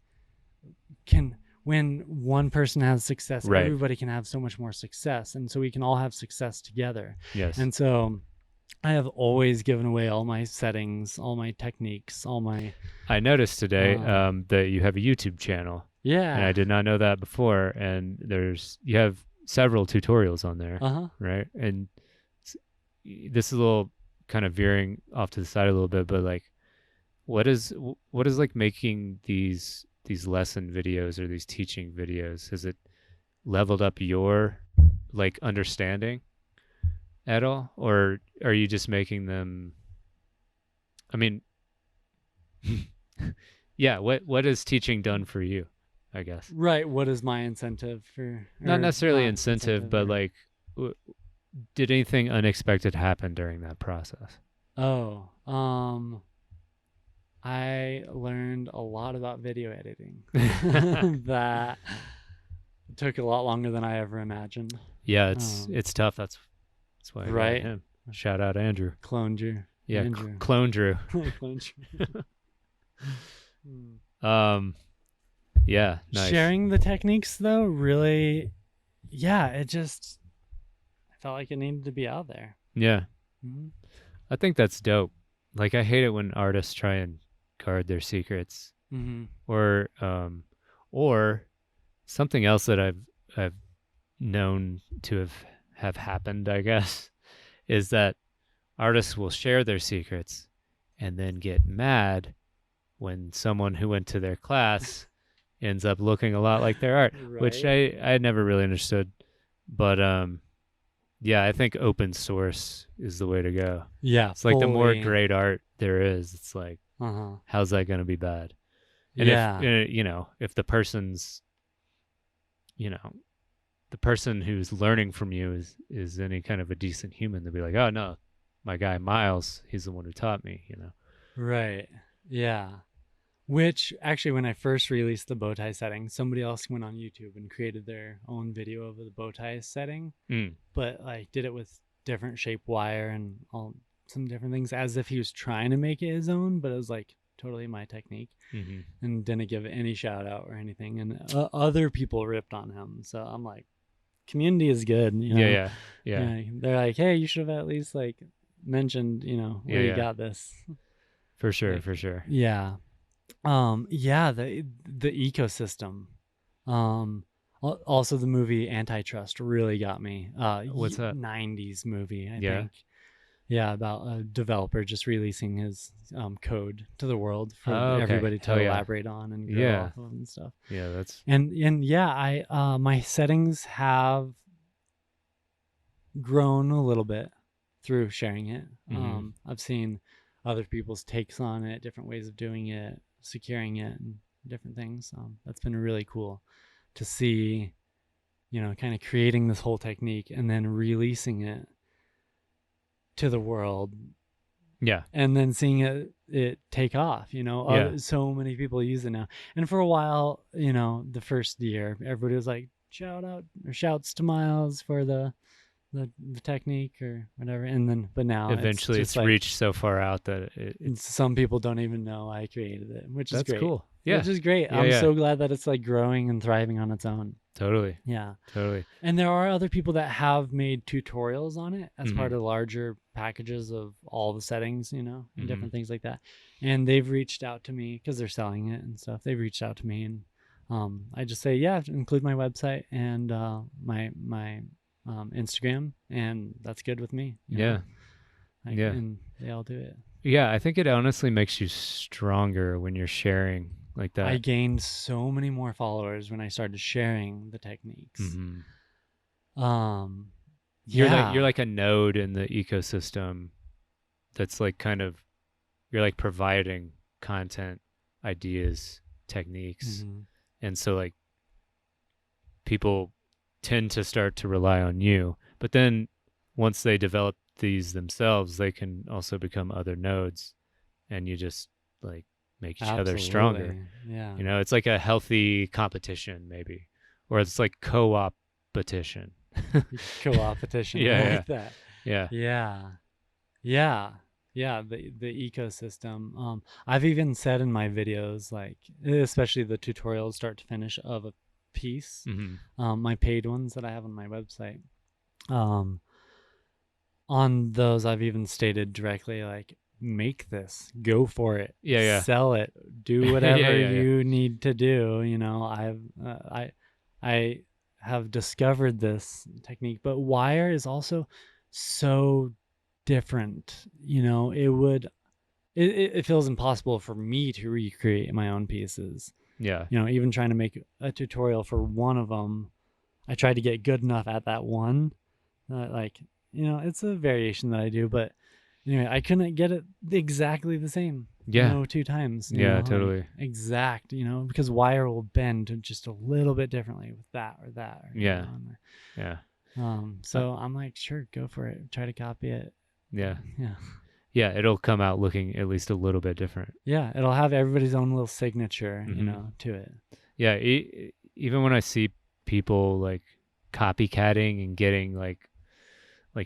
can, when one person has success, Right. everybody can have so much more success. And so we can all have success together. Yes. And so I have always given away all my settings, all my techniques, all my... I noticed today that you have a YouTube channel. Yeah. And I did not know that before. And you have several tutorials on there, right? And this is a little kind of veering off to the side a little bit, but like, what is like making these lesson videos or these teaching videos? Has it leveled up your like understanding at all, or are you just making them? I mean, yeah. What has teaching done for you? I guess. Right. What is my incentive for? Not necessarily incentive, but like, did anything unexpected happen during that process? Oh, I learned a lot about video editing that took a lot longer than I ever imagined. Yeah, it's tough. That's why I right. got him. Shout out Andrew. Clone Drew. Yeah, Andrew. Clone Drew. Clone Drew. Yeah, nice. Sharing the techniques though, really, I felt like it needed to be out there. Yeah. Mm-hmm. I think that's dope. Like, I hate it when artists try and guard their secrets, or something else that I've known to have happened, I guess, is that artists will share their secrets and then get mad when someone who went to their class ends up looking a lot like their art, right. Which I never really understood. But yeah, I think open source is the way to go. Yeah, it's like the more great art there is, it's like, how's that going to be bad? And if the person's, the person who's learning from you is any kind of a decent human, they'll be like, oh no, my guy Miles, he's the one who taught me, Right. Yeah. Which actually, when I first released the bow tie setting, somebody else went on YouTube and created their own video of the bow tie setting, but like did it with different shape wire and some different things, as if he was trying to make it his own, but it was like totally my technique, and didn't give any shout out or anything. And other people ripped on him, so I'm like, community is good, Yeah. They're like, hey, you should have at least like mentioned, where you got this. For sure, like, for sure. Yeah. The ecosystem. Also the movie Antitrust really got me. What's that? 90s movie, I think. Yeah, about a developer just releasing his code to the world for everybody to elaborate on and go off of and stuff. Yeah, that's I my settings have grown a little bit through sharing it. I've seen other people's takes on it, different ways of doing it, securing it, and different things. That's been really cool to see, kind of creating this whole technique and then releasing it to the world. Yeah. And then seeing it take off, so many people use it now. And for a while, the first year, everybody was like, shouts to Miles for the technique or whatever, and then but now eventually it's like, reached so far out that some people don't even know I created it, which is great. Cool. Yeah, which is great. I'm so glad that it's like growing and thriving on its own. Totally. Yeah, totally. And there are other people that have made tutorials on it as part of larger packages of all the settings, and different things like that. And they've reached out to me because they're selling it and stuff. They've reached out to me, and I just say, include my website and my Instagram, and that's good with me. Yeah. Like, Yeah. and they all do it. Yeah, I think it honestly makes you stronger when you're sharing like that. I gained so many more followers when I started sharing the techniques. Mhm. Yeah. You're like a node in the ecosystem that's like kind of, you're like providing content, ideas, techniques. Mhm. And so like people tend to start to rely on you. But then once they develop these themselves, they can also become other nodes, and you just like make each other stronger. Absolutely. Yeah. You know, it's like a healthy competition maybe, or it's like co-opetition. Co-opetition. Yeah, I yeah. like that. Yeah. Yeah, the ecosystem. I've even said in my videos, like especially the tutorials start to finish of a piece, Mm-hmm. my paid ones that I have on my website, on those I've even stated directly, like, make this, go for it, Yeah, yeah. sell it, do Yeah, whatever yeah, yeah. you need to do. You know, I have discovered this technique, but wire is also so different. You know, it feels impossible for me to recreate my own pieces. Yeah. You know, even trying to make a tutorial for one of them, I tried to get good enough at that one, like, you know, it's a variation that I do, but anyway, I couldn't get it exactly the same, Yeah. you know, 2 times, you Yeah, know, totally. like exact, you know, because wire will bend just a little bit differently with that or that. Or, Yeah. you know, Yeah. so I'm like, sure, go for it. Try to copy it. Yeah. Yeah. Yeah, it'll come out looking at least a little bit different. Yeah. It'll have everybody's own little signature, you Mhm. know, to it. Yeah, even when I see people like copycatting and getting like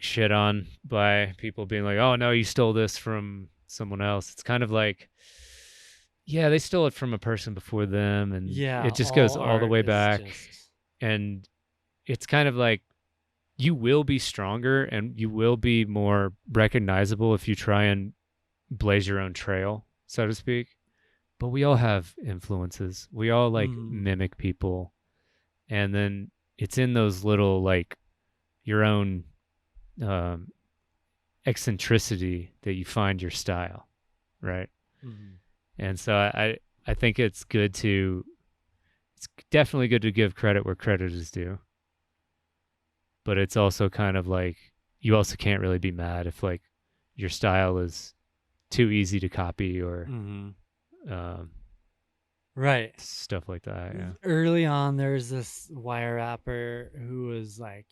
shit on by people being like, "Oh no, you stole this from someone else." It's kind of like, yeah, they stole it from a person before them, and Yeah. it just goes all the art way is back. just, And it's kind of like you will be stronger and you will be more recognizable if you try and blaze your own trail, so to speak. But we all have influences. We all like mimic people. And then it's in those little like your own um, eccentricity that you find your style, right? And so I think it's definitely good to give credit where credit is due. But it's also kind of like you also can't really be mad if like your style is too easy to copy or right. stuff like that. Yeah. Early on, there's this wire rapper who was like,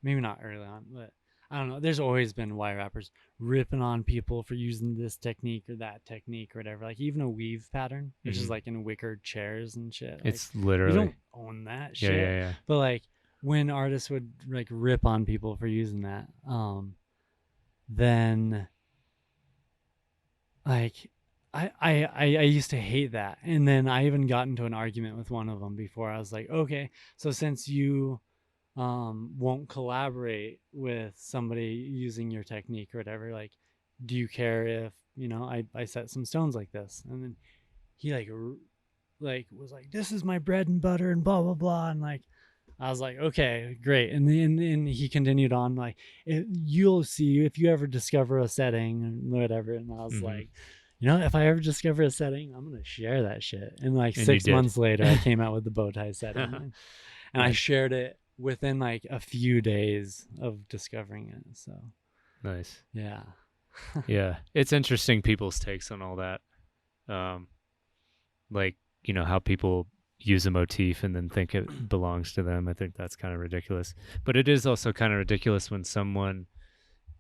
maybe not early on, but I don't know. There's always been wire rappers ripping on people for using this technique or that technique or whatever. Like even a weave pattern, which is like in wicker chairs and shit. Like, It's literally, you don't own that shit. Yeah. But like when artists would like rip on people for using that, then like I used to hate that. And then I even got into an argument with one of them before. I was like, okay, so since you won't collaborate with somebody using your technique or whatever, like, do you care if, you know, I set some stones like this? And then he like was like, this is my bread and butter and blah blah blah. And like I was like, okay, great. And then he continued on like, you'll see if you ever discover a setting and whatever. And I was like, you know, if I ever discover a setting, I'm gonna share that shit. And like And 6 months later, I came out with the bow tie setting, and I Nice. shared it within like a few days of discovering it. So Nice. yeah. Yeah, it's interesting people's takes on all that. Like, you know, how people use a motif and then think it belongs to them. I think that's kind of ridiculous. But it is also kind of ridiculous when someone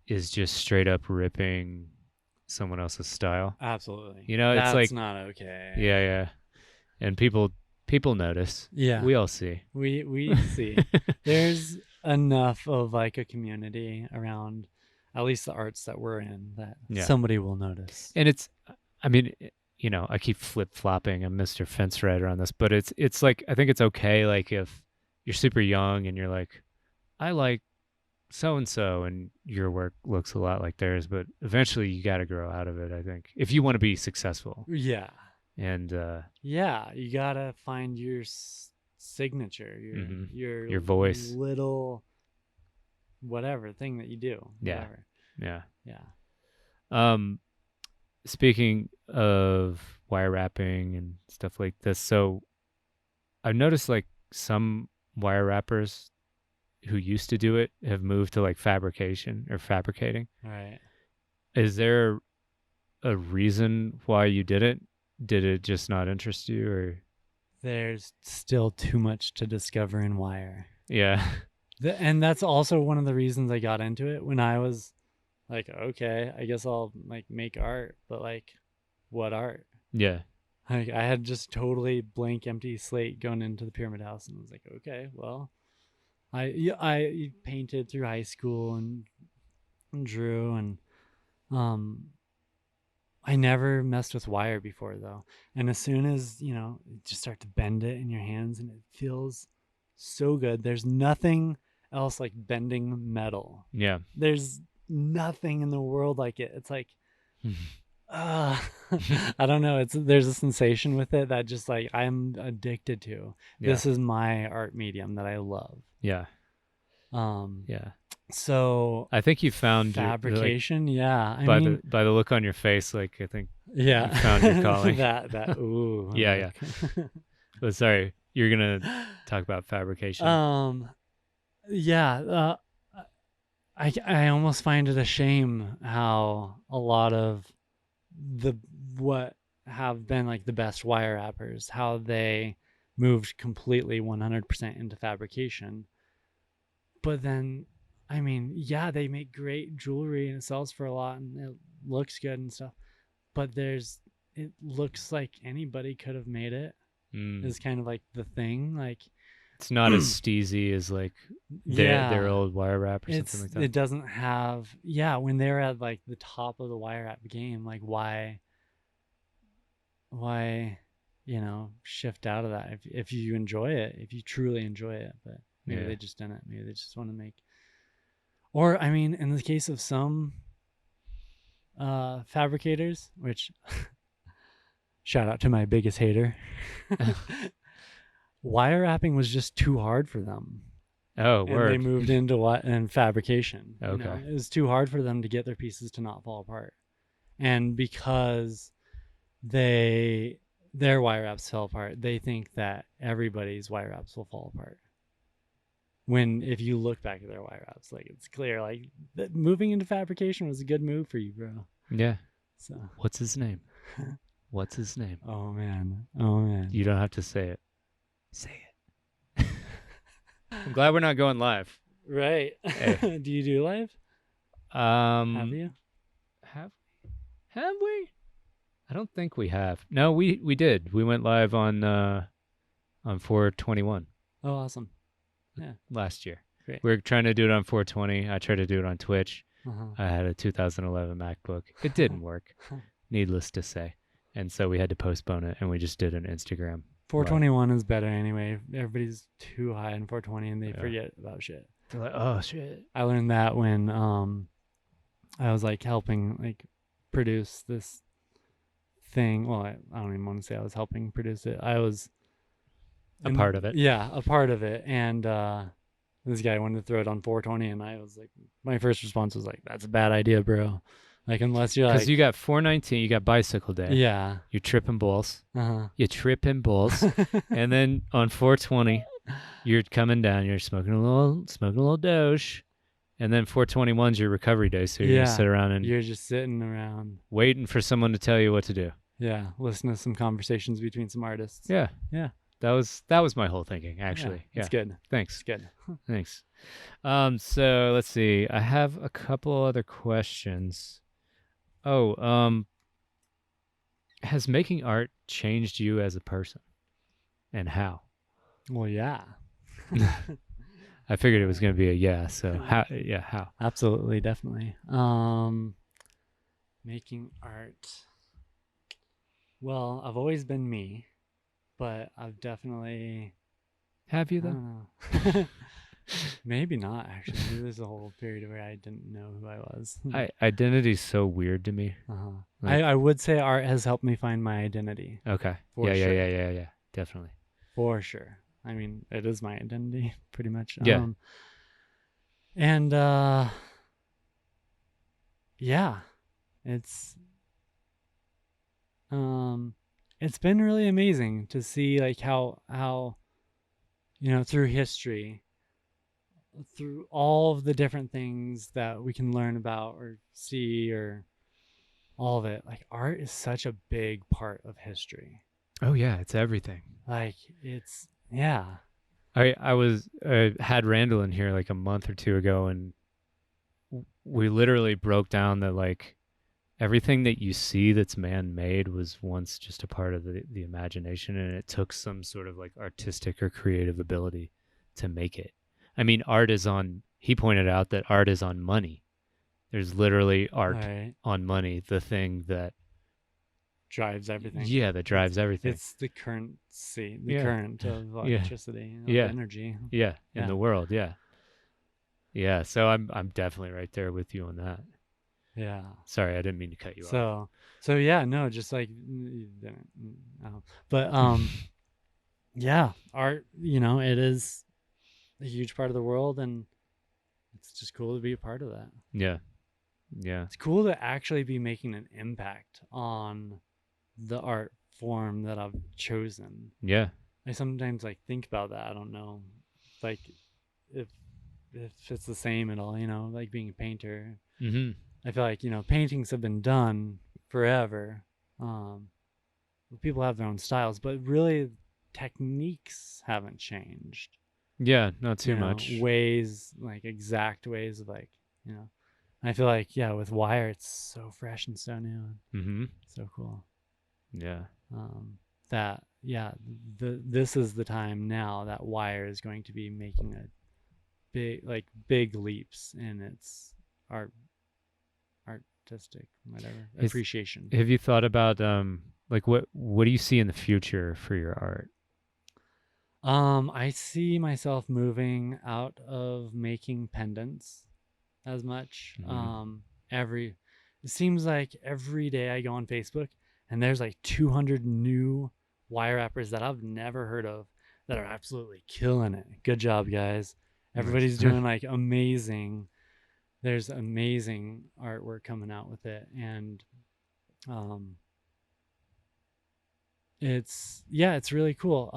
is just straight up ripping someone else's style. Absolutely. You know, that's it's like not okay. Yeah. And people notice. Yeah. We all see. We see. There's enough of like a community around at least the arts that we're in that somebody will notice. And it's, I mean, you know, I keep flip-flopping. I'm Mr. Fence Rider on this, but it's like, I think it's okay, like, if you're super young and you're like, I like so-and-so, and your work looks a lot like theirs, but eventually you got to grow out of it, I think, if you want to be successful. Yeah. And, yeah, you got to find your signature, your voice. Little whatever thing that you do. Yeah. Whatever. Yeah. Yeah. Um, Speaking of wire wrapping and stuff like this, so I've noticed like some wire wrappers who used to do it have moved to like fabrication or fabricating. Right. Is there a reason why you didn't? Did it just not interest you, or? There's still too much to discover in wire. Yeah. And that's also one of the reasons I got into it when I was like, okay, I guess I'll like make art, but like, what art? Yeah. Like I had just totally blank, empty slate going into the Pyramid House, and I was like, okay, well, I painted through high school and drew, and I never messed with wire before though. And as soon as you just start to bend it in your hands, and it feels so good. There's nothing else like bending metal. Yeah. There's nothing in the world like it. It's like, I don't know. There's a sensation with it that just like I'm addicted to. Yeah. This is my art medium that I love. Yeah. Um, Yeah. So I think you found fabrication. Yeah. By the look on your face, like I think yeah, you found your calling. that ooh. Yeah. Oh, sorry, you're gonna talk about fabrication. Yeah. I almost find it a shame how a lot of what have been like the best wire wrappers, how they moved completely 100% into fabrication. But then, I mean, yeah, they make great jewelry and it sells for a lot and it looks good and stuff. But it looks like anybody could have made it. Is kind of like the thing. Like, it's not as steezy as like their old wire wrap or something like that. It doesn't have, when they're at like the top of the wire wrap game, like why shift out of that if you enjoy it, if you truly enjoy it. But maybe they just didn't. Maybe they just want to make, or I mean, in the case of some fabricators, which shout out to my biggest hater, wire wrapping was just too hard for them. Oh, and they moved into fabrication. Okay. It was too hard for them to get their pieces to not fall apart, and because their wire wraps fell apart, they think that everybody's wire wraps will fall apart. When if you look back at their wire wraps, like it's clear, like that moving into fabrication was a good move for you, bro. Yeah. So what's his name? What's his name? Oh man. You don't have to say it. Say it. I'm glad we're not going live. Right. Hey. Do you do live? Have you? Have we? I don't think we have. No, we did. We went live on 4/21. Oh, awesome. Yeah. Last year. Great. We were trying to do it on 4/20. I tried to do it on Twitch. Uh-huh. I had a 2011 MacBook. It didn't work, needless to say. And so we had to postpone it, and we just did an Instagram. 421 is better anyway. Everybody's too high in 420, and they forget about shit. They're like, oh, shit. I learned that when I was like helping like produce this thing. Well, I don't even want to say I was helping produce it. I was a part of it. Yeah, a part of it. And this guy wanted to throw it on 420, and I was like, my first response was like, that's a bad idea, bro. Like, unless you're like, because you got 419, you got bicycle day. Yeah, you're tripping balls. Uh-huh. You're tripping balls, and then on 420, you're coming down. You're smoking a little doge, and then 421's your recovery day. So you're gonna sit around and you're just sitting around waiting for someone to tell you what to do. Yeah, listen to some conversations between some artists. Yeah. That was my whole thinking, actually. Yeah, it's good. Thanks. It's good. Thanks. So let's see. I have a couple other questions. Oh, has making art changed you as a person, and how? Well, yeah. I figured it was going to be a yeah. So how? Yeah, how? Absolutely, definitely. Making art. Well, I've always been me, but I've definitely. Have you I though? don't know. Maybe not, actually. Maybe there's a whole period where I didn't know who I was. Identity's so weird to me. Uh-huh. Like, I would say art has helped me find my identity. Okay. For yeah, sure. yeah. Definitely. For sure. I mean, it is my identity, pretty much. Yeah. And yeah. it's it's been really amazing to see like how through history, through all of the different things that we can learn about or see or all of it, like art is such a big part of history. Oh yeah, it's everything. Like it's yeah. I had Randall in here like a month or two ago, and we literally broke down that like everything that you see that's man-made was once just a part of the imagination, and it took some sort of like artistic or creative ability to make it. I mean, art is on. He pointed out that art is on money. There's literally art Right. on money, the thing that Drives everything. yeah, that drives everything. It's the currency, the Yeah. current of Yeah. electricity, of Yeah. energy. Yeah, in Yeah. the world, yeah. Yeah, so I'm definitely right there with you on that. Yeah. Sorry, I didn't mean to cut you off. So yeah, no, just like you didn't, no. But yeah, art, it is a huge part of the world, and it's just cool to be a part of that. Yeah. Yeah. It's cool to actually be making an impact on the art form that I've chosen. Yeah. I sometimes like think about that. I don't know, like if it's the same at all. Like being a painter. Mm-hmm. I feel like paintings have been done forever. People have their own styles, but really techniques haven't changed. Yeah, not too much. Ways, like exact ways of like I feel like with wire it's so fresh and so new and Mm-hmm. so cool. Yeah. This is the time now that wire is going to be making a big leaps in its artistic whatever appreciation. Have you thought about like what do you see in the future for your art? I see myself moving out of making pendants as much. Mhm. It seems like every day I go on Facebook and there's like 200 new wire wrappers that I've never heard of that are absolutely killing it. Good job, guys. Everybody's doing like amazing. There's amazing artwork coming out with it, and it's really cool.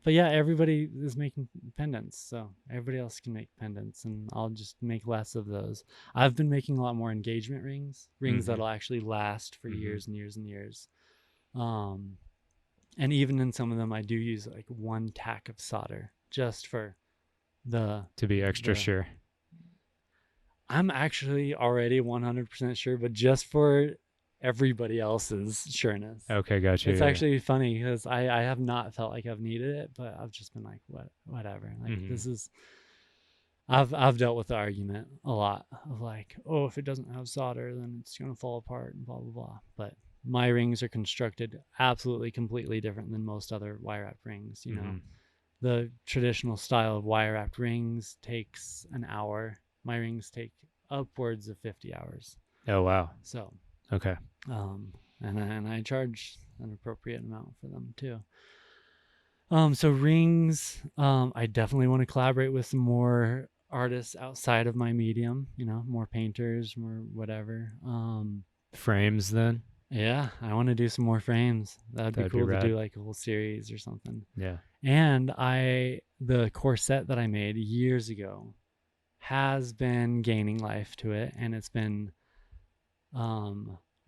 But yeah, everybody is making pendants, so everybody else can make pendants, and I'll just make less of those. I've been making a lot more engagement rings that'll actually last for years and years and years. And even in some of them, I do use like one tack of solder just for to be extra sure. I'm actually already 100% sure, but just for everybody else's sureness. Okay, gotcha. It's actually funny because I have not felt like I've needed it, but I've just been like, whatever. Like this is, I've dealt with the argument a lot of like, oh, if it doesn't have solder, then it's gonna fall apart and blah blah blah. But my rings are constructed absolutely completely different than most other wire wrap rings. The traditional style of wire wrapped rings takes an hour. My rings take upwards of 50 hours. Oh wow. So okay. And I charge an appropriate amount for them too. So rings, I definitely want to collaborate with some more artists outside of my medium, more painters, more whatever. Frames then? Yeah, I want to do some more frames. That'd be cool to do like a whole series or something. Yeah. And the corset that I made years ago has been gaining life to it, and it's been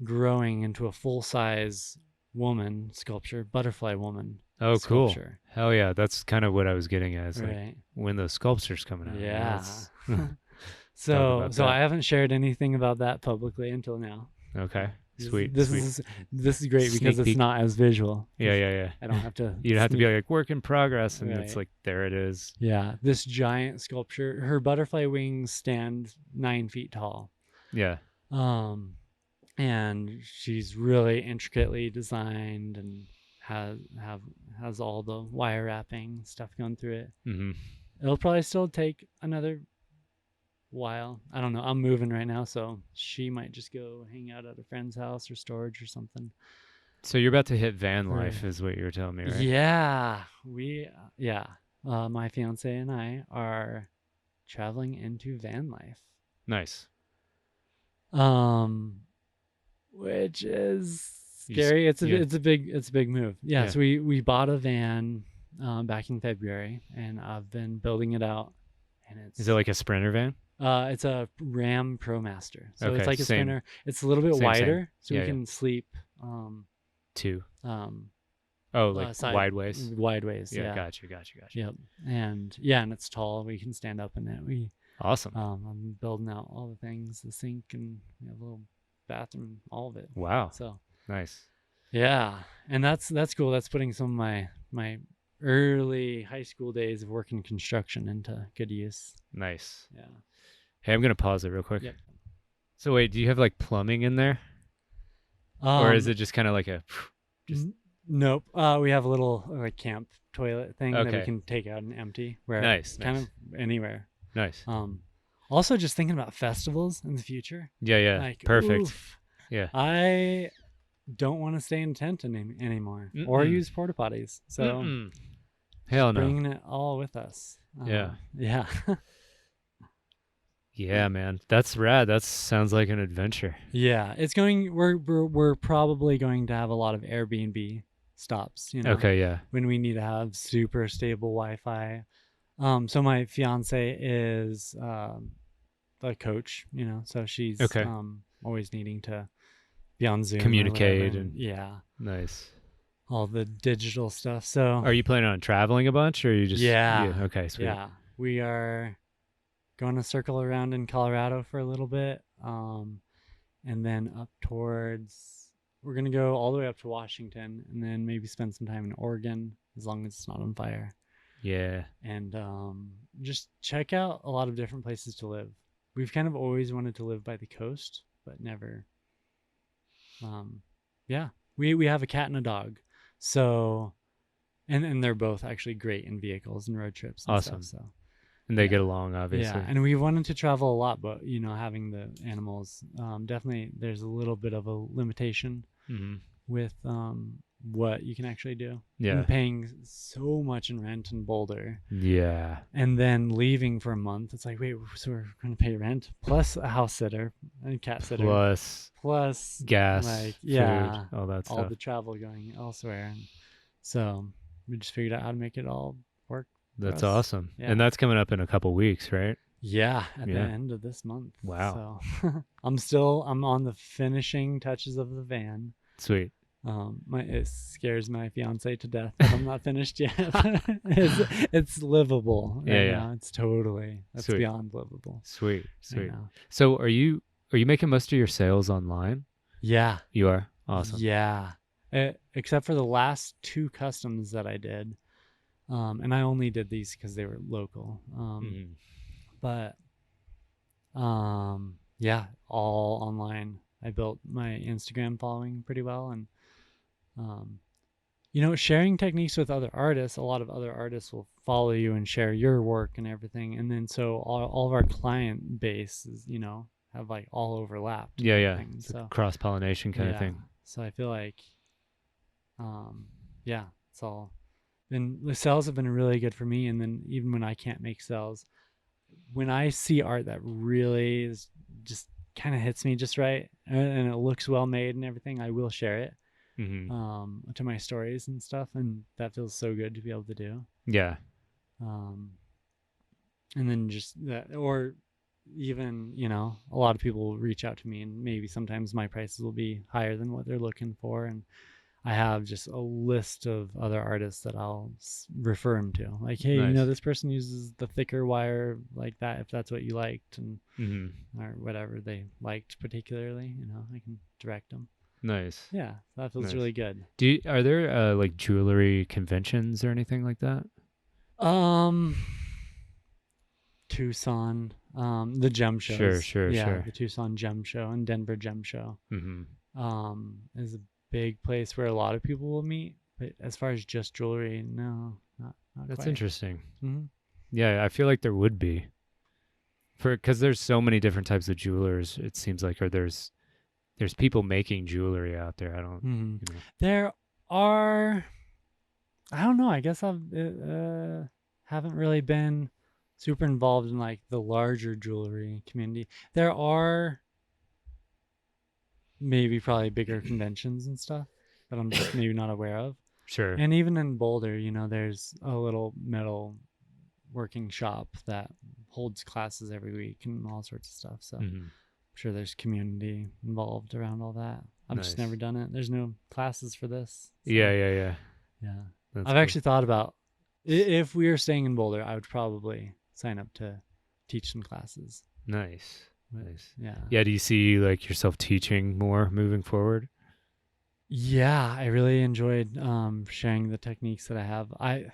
growing into a full-size woman sculpture, butterfly woman. Oh, sculpture. Cool. Hell yeah. That's kind of what I was getting at. Right. Like when those sculptures coming out. Yeah. So I haven't shared anything about that publicly until now. Okay. Sweet. This is great because it's not as visual. Yeah. I don't have to. You'd have to be like work in progress, and it's like there it is. Yeah, this giant sculpture. Her butterfly wings stand 9 feet tall. Yeah. And she's really intricately designed and has all the wire wrapping stuff going through it. Mm-hmm. It'll probably still take another while. I don't know. I'm moving right now, so she might just go hang out at a friend's house or storage or something. So you're about to hit van life, is what you were telling me, right? Yeah, my fiance and I are traveling into van life. Nice. which is You just- scary. It's yeah. a big move. Yeah. Yeah. So we bought a van back in February, and I've been building it out. And Is it like a Sprinter van? it's a Ram ProMaster. So it's Okay, like a same. Sprinter. It's a little bit Same. wider, so Yeah, we yeah. can sleep 2. um Oh, like side- wide ways. wide ways. Yeah, Yeah. gotcha. Yep. And yeah, and it's tall. We can stand up in it. Awesome. I'm building out all the things, the sink, and we have a little bathroom, all of it. Wow. So Nice. yeah, and that's cool. That's putting some of my early high school days of working construction into good use. Nice. Yeah. Hey, I'm gonna pause it real quick. Yep. So wait, do you have like plumbing in there, or is it just kind of like a? Just Nope. We have a little like camp toilet thing that we Okay. can take out and empty. Where Nice, kind nice. of anywhere. Nice. Also just thinking about festivals in the future. Yeah, yeah. Like, Perfect. oof, Yeah. I don't want to stay in a tent anymore or Mm-mm. use porta potties. So Mm-mm. Hell no. bringing it all with us. Yeah. Yeah. Yeah, man. That's rad. That sounds like an adventure. Yeah. It's going. We're probably going to have a lot of Airbnb stops. Okay, yeah. When we need to have super stable Wi-Fi. So my fiance is a coach, so she's Okay. always needing to be on Zoom, or Communicate whatever, and- yeah, Nice. all the digital stuff. So Are you planning on traveling a bunch, or are you just? Yeah. Okay, sweet. yeah, we are going to circle around in Colorado for a little bit, and then up towards. We're gonna go all the way up to Washington, and then maybe spend some time in Oregon, as long as it's not on fire. Yeah. And just check out a lot of different places to live. We've kind of always wanted to live by the coast, but never. Yeah, we have a cat and a dog, so, and they're both actually great in vehicles and road trips. And Awesome. Stuff, so And they Yeah. get along, obviously. yeah, and we wanted to travel a lot, but having the animals, definitely there's a little bit of a limitation Mm-hmm. with what you can actually do. Yeah. And paying so much in rent in Boulder. Yeah. And then leaving for a month. It's like, wait, so we're going to pay rent plus a house sitter and cat sitter Plus plus gas, like, food, yeah, all that all stuff. the travel going elsewhere. And so we just figured out how to make it all work. That's us. awesome. Yeah. And that's coming up in a couple weeks, right? Yeah, at the Yeah. end of this month. Wow. So I'm on the finishing touches of the van. Sweet. It scares my fiance to death that I'm not finished yet. it's livable. Yeah, right yeah. now. It's Sweet. beyond livable. Sweet. right Sweet. now. So are you making most of your sales online? Yeah. You are? Awesome. Yeah. Except for the last 2 customs that I did. And I only did these because they were local. Mhm. But yeah, all online. I built my Instagram following pretty well, and sharing techniques with other artists. A lot of other artists will follow you and share your work and everything, and then so all of our client base is have like all overlapped. Yeah, and yeah. everything, It's a So cross-pollination kind of yeah. thing. So I feel like, yeah, it's all. Then the sales have been really good for me, and then even when I can't make sales, when I see art that really is just kind of hits me just right, and it looks well made and everything, I will share it Mm-hmm. to my stories and stuff, and that feels so good to be able to do. Yeah. And then just that, or even a lot of people will reach out to me, and maybe sometimes my prices will be higher than what they're looking for, and I have just a list of other artists that I'll refer them to. Like, hey, Nice. this person uses the thicker wire like that, if that's what you liked, and Mm-hmm. or whatever they liked particularly, I can direct them. Nice. Yeah, that feels Nice. really good. Are there like jewelry conventions or anything like that? Tucson, the gem shows. Sure. The Tucson Gem Show and Denver Gem Show. Mm-hmm. Is a big place where a lot of people will meet. But as far as just jewelry, no, not That's quite. interesting. Mm-hmm. Yeah, I feel like there would be. Because there's so many different types of jewelers, it seems like, or there's people making jewelry out there. I don't. Mm-hmm. You know. There are, I don't know. I guess I've haven't really been super involved in like the larger jewelry community. There are maybe probably bigger conventions and stuff that I'm just maybe not aware of. Sure. And even in Boulder, there's a little metal working shop that holds classes every week and all sorts of stuff. So I'm sure there's community involved around all that. I've just never done it. There's no classes for this. So, Yeah. I've cool. actually thought about, if we were staying in Boulder, I would probably sign up to teach some classes. Nice. Yeah. Yeah. Do you see like yourself teaching more moving forward? Yeah, I really enjoyed sharing the techniques that I have. I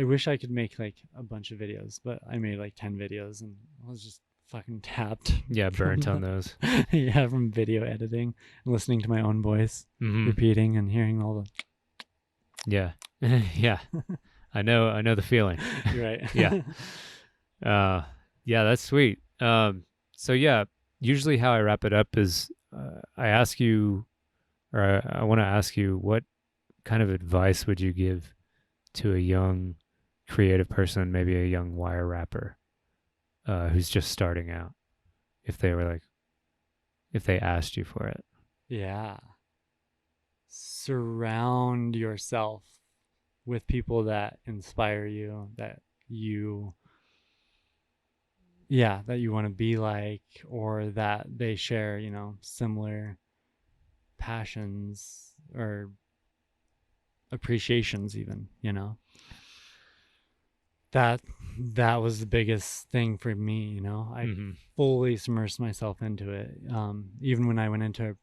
wish I could make like a bunch of videos, but I made like 10 videos and I was just fucking tapped. Yeah, burnt on those. Yeah, from video editing and listening to my own voice, repeating and hearing all the. Yeah. Yeah. I know the feeling. Right. Yeah. Yeah, that's sweet. So yeah, usually how I wrap it up is I ask you, or I want to ask you, what kind of advice would you give to a young creative person, maybe a young wire wrapper who's just starting out, if they asked you for it? Yeah. Surround yourself with people that inspire you, that you want to be like, or that they share, similar passions or appreciations even, that was the biggest thing for me. I fully immersed myself into it. Even when I went into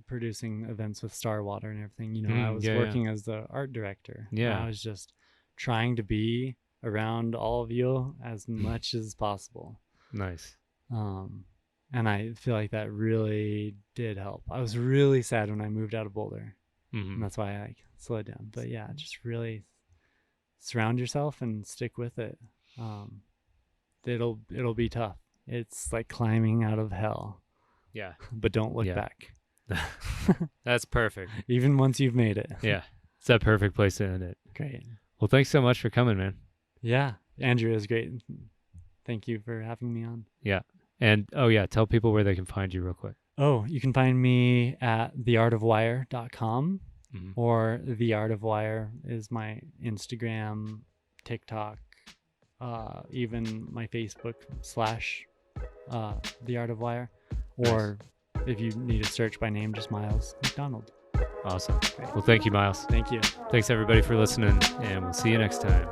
producing events with Star Water and everything, I was working as the art director. Yeah. I was just trying to be around all of you as much as possible. Nice. And I feel like that really did help. I was really sad when I moved out of Boulder, and that's why I slowed down. But yeah, just really surround yourself and stick with it. It'll be tough. It's like climbing out of hell. Yeah. But don't look back. That's perfect. Even once you've made it. Yeah. It's that perfect place to end it. Great. Well, thanks so much for coming, man. Yeah. Andrew is great. Thank you for having me on. Yeah. And tell people where they can find you real quick. Oh, you can find me at theartofwire.com, or The Art of Wire is my Instagram, TikTok, even my Facebook / The Art of Wire, or if you need to search by name, just Miles McDonald. Awesome. Great. Well, thank you, Miles. Thank you. Thanks everybody for listening, and we'll see you next time.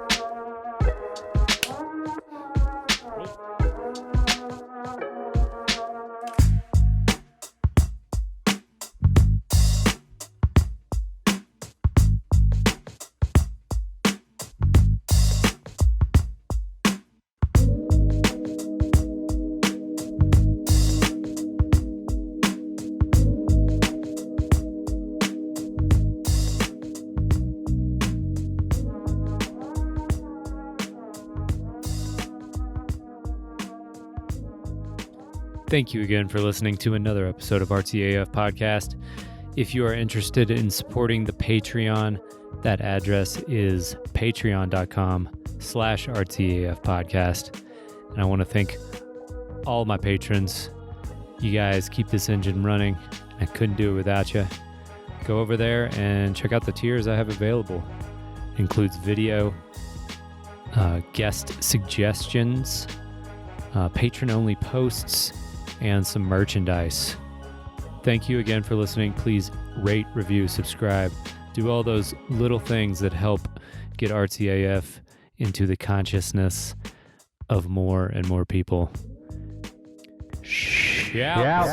Thank you again for listening to another episode of Artsy AF Podcast. If you are interested in supporting the Patreon, that address is patreon.com/ArtsyAF Podcast. And I want to thank all my patrons. You guys keep this engine running. I couldn't do it without you. Go over there and check out the tiers I have available. It includes video, guest suggestions, patron-only posts, and some merchandise. Thank you again for listening. Please rate, review, subscribe. Do all those little things that help get Artsy AF into the consciousness of more and more people. Shout.